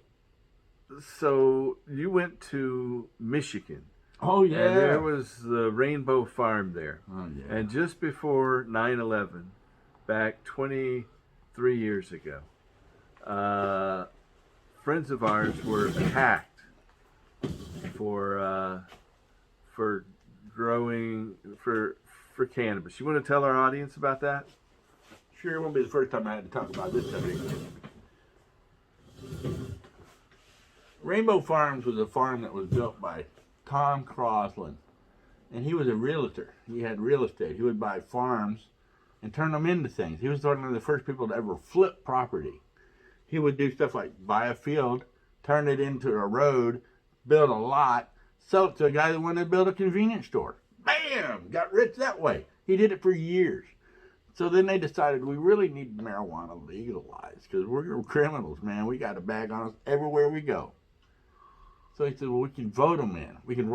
so you went to Michigan. Oh, yeah. And there was the Rainbow Farm there. Oh, yeah. And just before 9/11, back 23 years ago, friends of ours were attacked for growing for cannabis. You want to tell our audience about that? Sure, it won't be the first time I had to talk about this subject. Rainbow Farms was a farm that was built by Tom Crosland, and he was a realtor. He had real estate. He would buy farms and turn them into things. He was one of the first people to ever flip property. He would do stuff like buy a field, turn it into a road, build a lot, sell it to a guy that wanted to build a convenience store. Bam! Got rich that way. He did it for years. So then they decided we really need marijuana legalized because we're criminals, man. We got a bag on us everywhere we go. So he said, well, we can vote them in. We can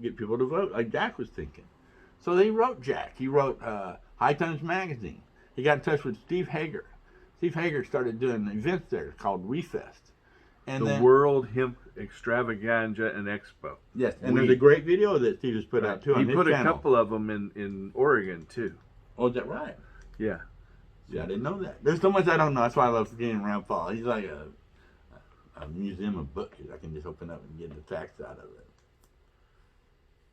get people to vote, like Jack was thinking. So they wrote Jack. He wrote High Times Magazine. He got in touch with Steve Hager. Steve Hager started doing events there called WeFest. And The then, World Hemp Extravaganza and Expo. yes, and there's a great video that Steve has put out too on He his put a channel. couple of them in Oregon too. Oh, is that right? Yeah. Yeah, I didn't know that. There's so much I don't know. That's why I love getting around Paul. He's like a museum of books. I can just open up and get the facts out of it.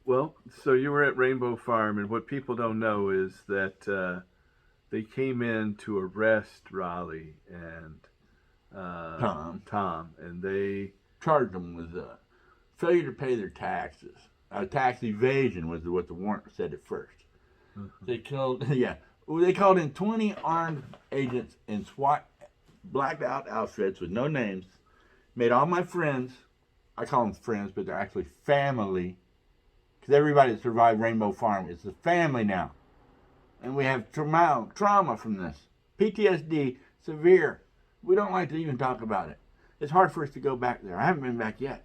Well, so you were at Rainbow Farm, and what people don't know is that they came in to arrest Raleigh and Tom, and they Charged them with failure to pay their taxes. Tax evasion was what the warrant said at first. They killed, they called in 20 armed agents in SWAT blacked out outfits with no names, made all my friends, I call them friends, but they're actually family, because everybody that survived Rainbow Farm is a family now. And we have trauma from this. PTSD, severe. We don't like to even talk about it. It's hard for us to go back there. I haven't been back yet.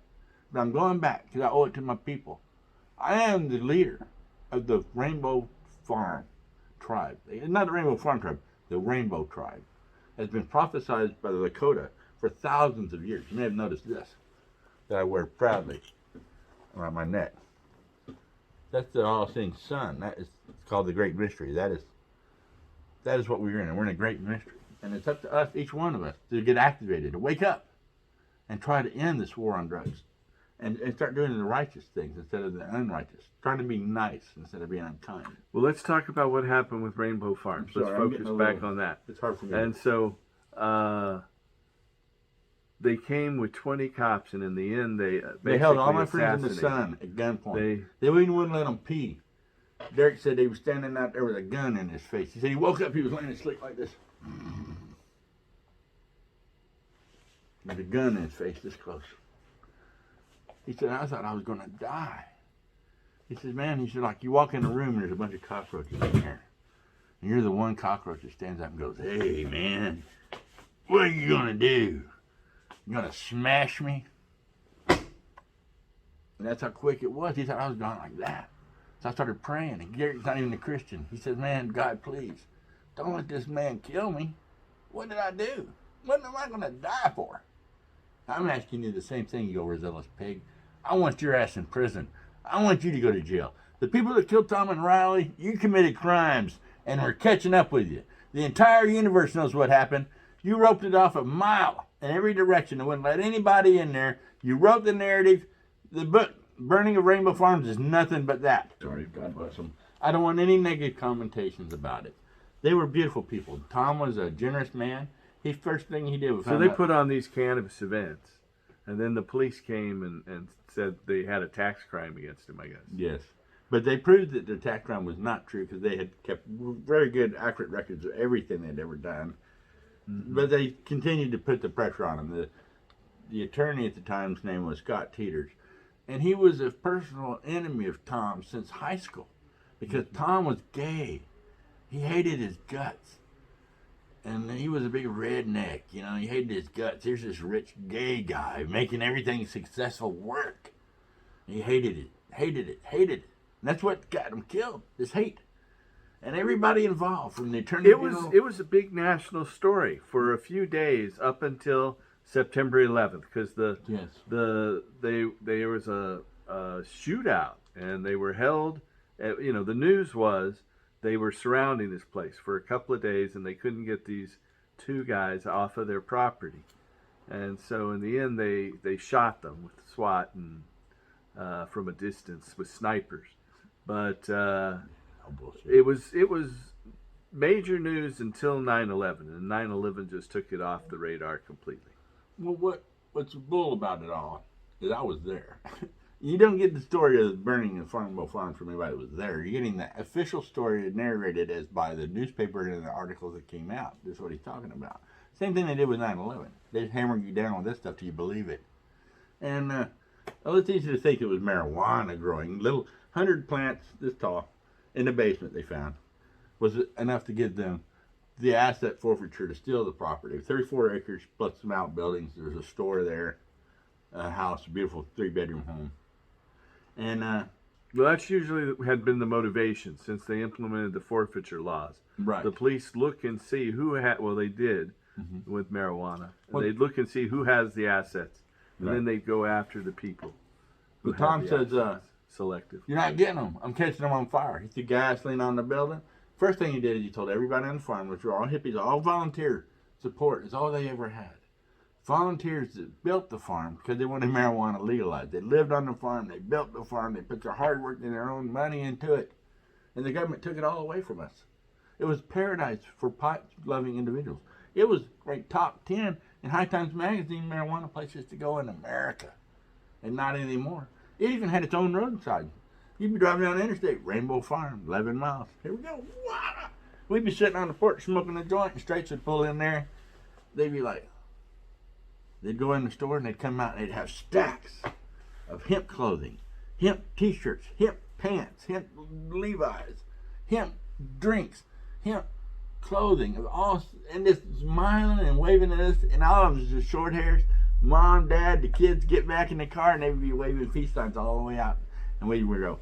but I'm going back because I owe it to my people. I am the leader of the Rainbow Farm tribe. Not the Rainbow Farm tribe, the Rainbow tribe. Has been prophesied by the Lakota for thousands of years. You may have noticed this that I wear proudly around my neck. That's the all-seeing sun. That is called the Great Mystery. That is what we're in. We're in a great mystery. And it's up to us, each one of us, to get activated, to wake up and try to end this war on drugs. And start doing the righteous things instead of the unrighteous. Trying to be nice instead of being unkind. Well, let's talk about what happened with Rainbow Farms. Let's focus back on that. It's hard for me. And so they came with 20 cops, and in the end, they held all my friends in the sun at gunpoint. They even wouldn't let them pee. Derek said he was standing out there with a gun in his face. He said he woke up, he was laying asleep like this. With a gun in his face this close. He said, I thought I was going to die. He said, man, he said, like you walk in a room and there's a bunch of cockroaches in there. And you're the one cockroach that stands up and goes, hey, man, what are you going to do? You going to smash me? And that's how quick it was. He thought I was going like that. So I started praying. And Derek's not even a Christian. He said, man, God, please, don't let this man kill me. What did I do? What am I going to die for? I'm asking you the same thing, you overzealous pig. I want your ass in prison. I want you to go to jail. The people that killed Tom and Riley, you committed crimes, and we're catching up with you. The entire universe knows what happened. You roped it off a mile in every direction and wouldn't let anybody in there. You wrote the narrative. The book, Burning of Rainbow Farms, is nothing but that. Sorry, God bless them. I don't want any negative commentations about it. They were beautiful people. Tom was a generous man. His first thing he did was So they put on these cannabis events, and then the police came and said they had a tax crime against him, I guess. Yes. But they proved that the tax crime was not true because they had kept very good, accurate records of everything they'd ever done. Mm-hmm. But they continued to put the pressure on him. The attorney at the time's name was Scott Teeters, and he was a personal enemy of Tom since high school because Tom was gay. He hated his guts. And he was a big redneck, you know, he hated his guts. Here's this rich gay guy making everything successful work. He hated it. And that's what got him killed, this hate. And everybody involved, from the attorney general. It was a big national story for a few days up until September 11th, because there was a shootout, and they were held. The news was they were surrounding this place for a couple of days, and they couldn't get these two guys off of their property. And so in the end, they shot them with SWAT and from a distance with snipers. But it was major news until 9/11, and 9/11 just took it off the radar completely. Well, what's bull about it all is I was there. You don't get the story of the burning of Rainbow Farms from anybody that was there. You're getting the official story narrated as by the newspaper and the articles that came out. That's what he's talking about. Same thing they did with 9/11. They hammered you down with this stuff till you believe it. And well, it's easy to think it was marijuana growing. Little 100 plants this tall in the basement they found was enough to give them the asset forfeiture to steal the property. 34 acres plus some outbuildings. There's a store there, a house, a beautiful 3-bedroom home. And well, that's usually had been the motivation since they implemented the forfeiture laws. Right. The police look and see who had. Well, they did with marijuana. They'd look and see who has the assets, and then they'd go after the people. But Tom says, "Selective. You're not getting them. I'm catching them on fire." He threw gasoline on the building. First thing he did is he told everybody on the farm, which were all hippies, all volunteer support, is all they ever had. Volunteers that built the farm because they wanted marijuana legalized. They lived on the farm. They built the farm. They put their hard work and their own money into it. And the government took it all away from us. It was paradise for pot-loving individuals. It was ranked top 10 in High Times Magazine marijuana places to go in America. And not anymore. It even had its own roadside. You'd be driving down the interstate, Rainbow Farm, 11 miles. Here we go. Wow. We'd be sitting on the porch smoking a joint, and straights would pull in there. They'd be like, they'd go in the store and they'd come out and they'd have stacks of hemp clothing, hemp t-shirts, hemp pants, hemp Levi's, hemp drinks, hemp clothing, all, and just smiling and waving at us, and all of them just short hairs. Mom, Dad, the kids get back in the car, and they'd be waving peace signs all the way out. And we would go,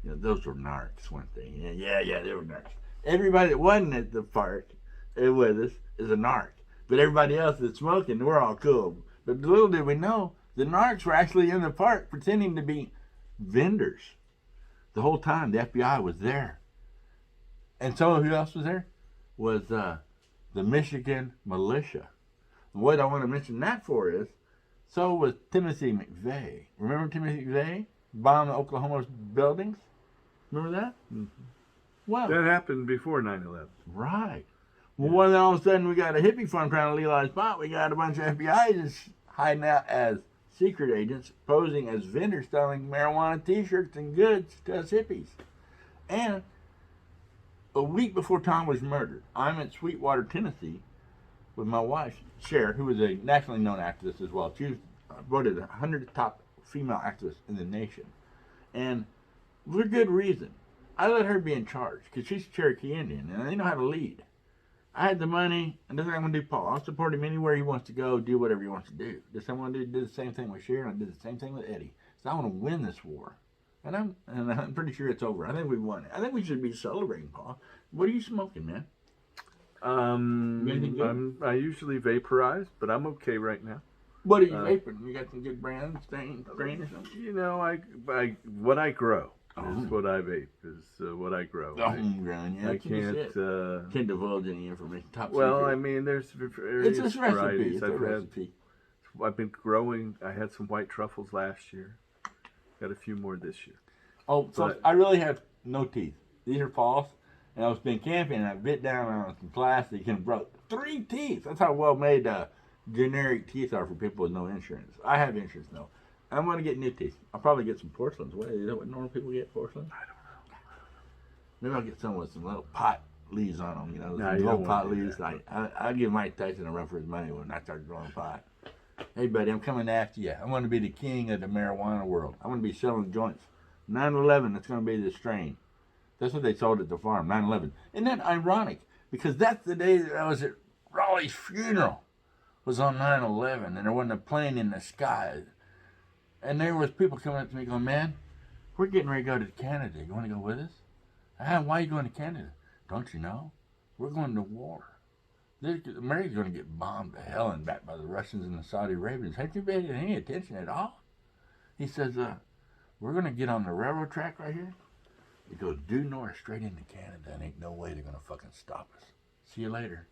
those were narcs, weren't they? Yeah, they were narcs. Everybody that wasn't at the park with us is a narc. But everybody else that's smoking, we're all cool. But little did we know, the narcs were actually in the park pretending to be vendors. The whole time, the FBI was there. And so who else was there? Was the Michigan militia. And what I want to mention that for is, so was Timothy McVeigh. Remember Timothy McVeigh? Bombed Oklahoma's buildings? Remember that? Mm-hmm. Well, that happened before 9/11. Right. Well, then all of a sudden we got a hippie farm trying to legalize pot. We got a bunch of FBI agents hiding out as secret agents, posing as vendors selling marijuana t-shirts and goods to us hippies. And a week before Tom was murdered, I'm at Sweetwater, Tennessee, with my wife, Cher, who was a nationally known activist as well. She was voted 100 top female activists in the nation. And for good reason. I let her be in charge because she's Cherokee Indian and they know how to lead. I had the money, and that's what I'm going to do, Paul. I'll support him anywhere he wants to go, do whatever he wants to do. Just I want to do the same thing with Cher, and I did the same thing with Eddie. So I want to win this war. And I'm pretty sure it's over. I think we won it. I think we should be celebrating, Paul. What are you smoking, man? I usually vaporize, but I'm okay right now. What are you vaping? You got some good brands, strain or something? I what I grow is what I vape. Is what I grow. Homegrown, yeah. I can't divulge any information. Top well, secret. I mean, there's various It's a recipe. varieties. It's a recipe. I've been growing. I had some white truffles last year. Got a few more this year. Oh, so I really have no teeth. These are false. And I was been camping and I bit down on some plastic and broke 3 teeth. That's how well made generic teeth are for people with no insurance. I have insurance though. I'm going to get new teeth. I'll probably get some porcelains. What, is that what normal people get, porcelain? I don't know. Maybe I'll get some with some little pot leaves on them. No, some you little don't pot want to do leaves. that. I'll give Mike Tyson a run for his money when I start growing pot. Hey, buddy, I'm coming after you. I'm going to be the king of the marijuana world. I'm going to be selling joints. 9/11, that's going to be the strain. That's what they sold at the farm, 9/11. Isn't that ironic? Because that's the day that I was at Raleigh's funeral, was on 9/11, and there wasn't a plane in the sky. And there was people coming up to me going, man, we're getting ready to go to Canada. You want to go with us? Why are you going to Canada? Don't you know? We're going to war. America's going to get bombed to hell and back by the Russians and the Saudi Arabians. Have you paid any attention at all? He says, we're going to get on the railroad track right here. It goes due north straight into Canada, and ain't no way they're going to fucking stop us. See you later.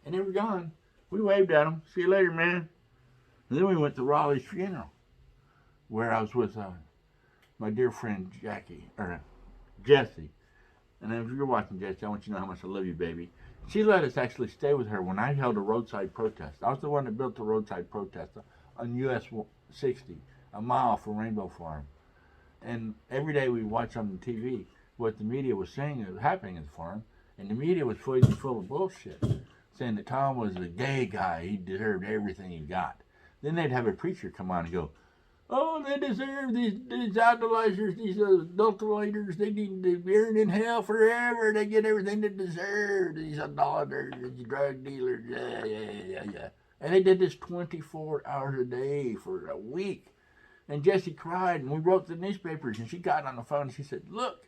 And they were gone. We waved at them. See you later, man. And then we went to Raleigh's funeral, where I was with my dear friend Jessie. And if you're watching, Jessie, I want you to know how much I love you, baby. She let us actually stay with her when I held a roadside protest. I was the one that built the roadside protest on US 60, a mile from Rainbow Farm. And every day we watch on the TV what the media was saying was happening at the farm, and the media was full of bullshit, saying that Tom was a gay guy, he deserved everything he got. Then they'd have a preacher come on and go, oh, they deserve these idolizers, these adulterators, they need to be burned in hell forever, they get everything they deserve, these idolaters, these drug dealers, yeah. And they did this 24 hours a day for a week. And Jessie cried, and we wrote the newspapers, and she got on the phone, and she said, look,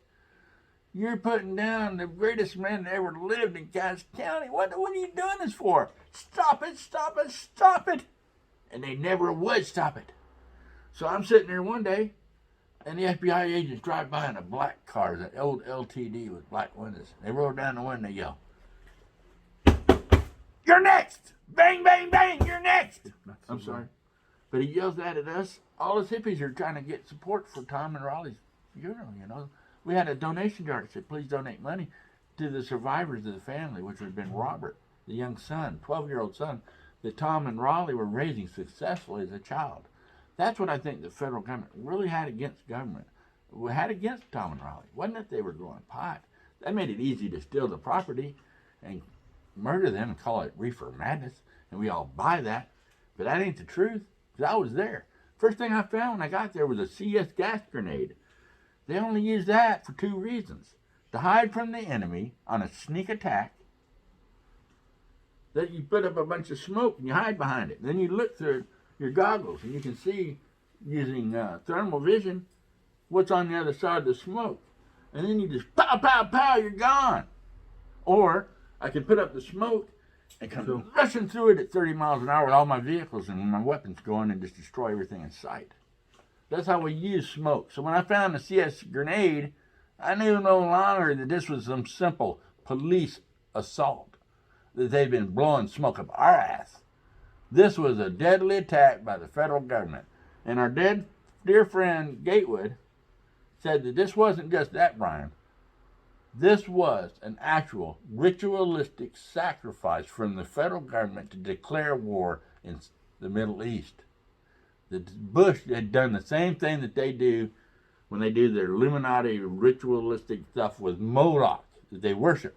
you're putting down the greatest man that ever lived in Cass County. What are you doing this for? Stop it, stop it, stop it. And they never would stop it. So I'm sitting there one day, and the FBI agents drive by in a black car, an old LTD with black windows. They roll down the window and they yell, you're next! Bang, bang, bang, you're next! I'm sorry. But he yells that at us. All us hippies are trying to get support for Tom and Raleigh's funeral, you know. We had a donation jar that said, please donate money to the survivors of the family, which would have been Robert, the young son, 12-year-old son, that Tom and Raleigh were raising successfully as a child. That's what I think the federal government really had against government. We had against Tom and Raleigh. Wasn't it they were growing pot? That made it easy to steal the property and murder them and call it reefer madness, and we all buy that. But that ain't the truth, because I was there. First thing I found when I got there was a CS gas grenade. They only used that for 2 reasons. To hide from the enemy on a sneak attack. That you put up a bunch of smoke and you hide behind it. Then you look through it your goggles, and you can see using thermal vision what's on the other side of the smoke. And then you just pow, pow, pow, you're gone. Or I can put up the smoke and come rushing through it at 30 miles an hour with all my vehicles and my weapons going and just destroy everything in sight. That's how we use smoke. So when I found the CS grenade, I knew no longer that this was some simple police assault, that they'd been blowing smoke up our ass. This was a deadly attack by the federal government. And our dear friend Gatewood said that this wasn't just that, Brian. This was an actual ritualistic sacrifice from the federal government to declare war in the Middle East. The Bush had done the same thing that they do when they do their Illuminati ritualistic stuff with Moloch that they worship.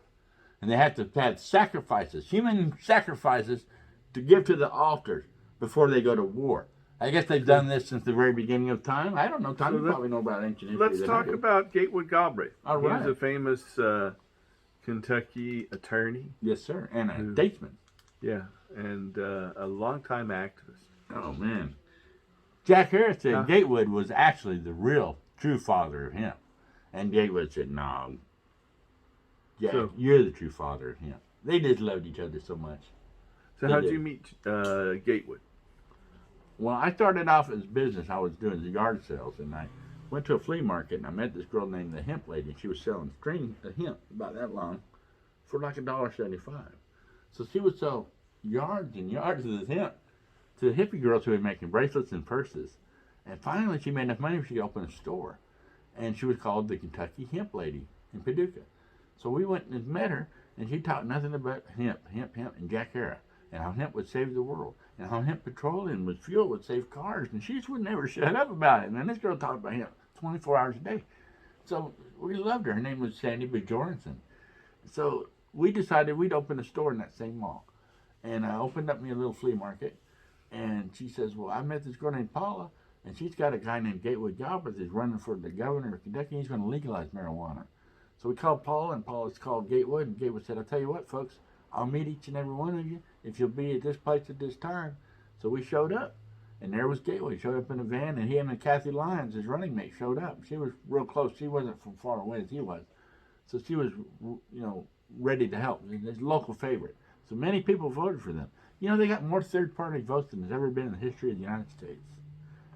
And they have to have sacrifices, human sacrifices, to give to the altars before they go to war. I guess they've done this since the very beginning of time. I don't know. Tom, you probably know about ancient history. Let's talk about Gatewood Galbraith. All right. He's a famous Kentucky attorney. Yes, sir. And a statesman. Yeah, and a longtime activist. Oh, man. Jack Harris said Gatewood was actually the real, true father of hemp. And Gatewood said, no, Jack, you're the true father of hemp. They just loved each other so much. So how did you meet Gatewood? Well, I started off as business. I was doing the yard sales, and I went to a flea market, and I met this girl named the Hemp Lady, and she was selling string of hemp about that long for like $1.75. So she would sell yards and yards of this hemp to the hippie girls who were making bracelets and purses. And finally, she made enough money she could open a store, and she was called the Kentucky Hemp Lady in Paducah. So we went and met her, and she taught nothing about hemp, and Jack Harris, and how hemp would save the world, and how hemp petroleum with fuel would save cars, and she just would never shut up about it. And then this girl talked about hemp 24 hours a day. So we loved her. Her name was Sandy B. Jorgensen. So we decided we'd open a store in that same mall. And I opened up me a little flea market, and she says, well, I met this girl named Paula, and she's got a guy named Gatewood Galbraith who's running for the governor of Kentucky. He's going to legalize marijuana. So we called Paula, and Paula's called Gatewood, and Gatewood said, I'll tell you what, folks, I'll meet each and every one of you if you'll be at this place at this time. So we showed up, and there was Gatewood. He showed up in a van, and him and Kathy Lyons, his running mate, showed up. She was real close. She wasn't from far away as he was. So she was, ready to help. His local favorite. So many people voted for them. They got more third-party votes than has ever been in the history of the United States.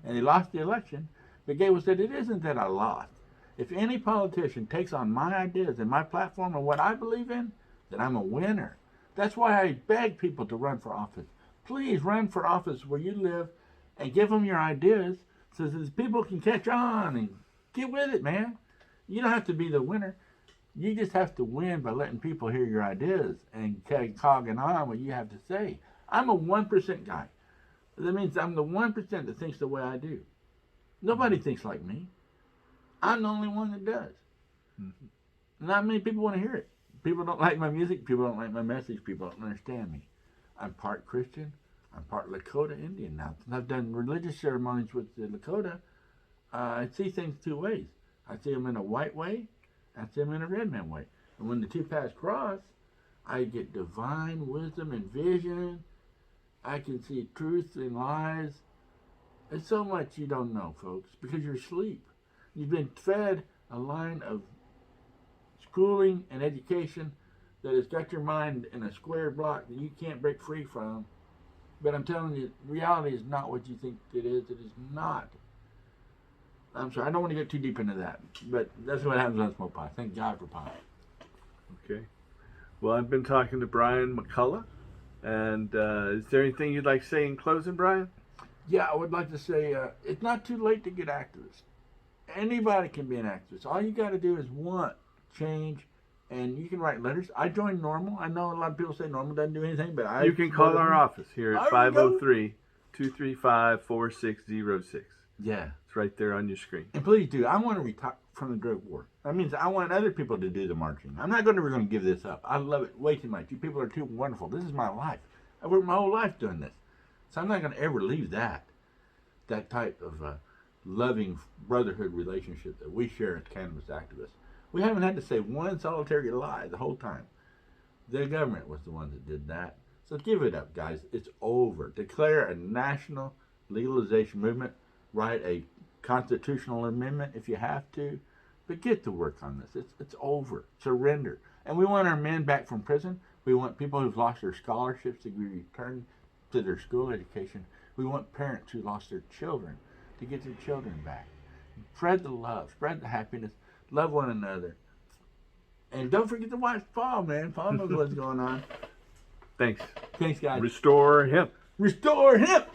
And they lost the election, but Gatewood said, it isn't that I lost. If any politician takes on my ideas and my platform and what I believe in, then I'm a winner. That's why I beg people to run for office. Please run for office where you live and give them your ideas so that people can catch on and get with it, man. You don't have to be the winner. You just have to win by letting people hear your ideas and cogging on what you have to say. I'm a 1% guy. That means I'm the 1% that thinks the way I do. Nobody thinks like me. I'm the only one that does. Mm-hmm. Not many people want to hear it. People don't like my music. People don't like my message. People don't understand me. I'm part Christian. I'm part Lakota Indian now. I've done religious ceremonies with the Lakota. I see things two ways. I see them in a white way. I see them in a red man way. And when the two paths cross, I get divine wisdom and vision. I can see truth and lies. There's so much you don't know, folks, because you're asleep. You've been fed a line of schooling and education that has got your mind in a square block that you can't break free from. But I'm telling you, reality is not what you think it is. It is not. I'm sorry, I don't want to get too deep into that, but that's what happens on Smoke Pot. Thank God for pot. Okay. Well, I've been talking to Brian McCullough, and is there anything you'd like to say in closing, Brian? Yeah, I would like to say it's not too late to get activist. Anybody can be an activist. All you got to do is want change, and you can write letters. I joined Normal. I know a lot of people say Normal doesn't do anything, but you can call our office here at 503-235-4606. Yeah. It's right there on your screen. And please do. I want to retire from the drug war. That means I want other people to do the marching. I'm not going to give this up. I love it way too much. You people are too wonderful. This is my life. I worked my whole life doing this. So I'm not going to ever leave that type of loving brotherhood relationship that we share as cannabis activists. We haven't had to say one solitary lie the whole time. The government was the one that did that. So give it up, guys. It's over. Declare a national legalization movement. Write a constitutional amendment if you have to, but get to work on this. It's over. Surrender. And we want our men back from prison. We want people who've lost their scholarships to be returned to their school education. We want parents who lost their children to get their children back. Spread the love, spread the happiness, love one another. And don't forget to watch Paul, man. Paul knows what's going on. Thanks. Thanks, guys. Restore hemp. Restore hemp!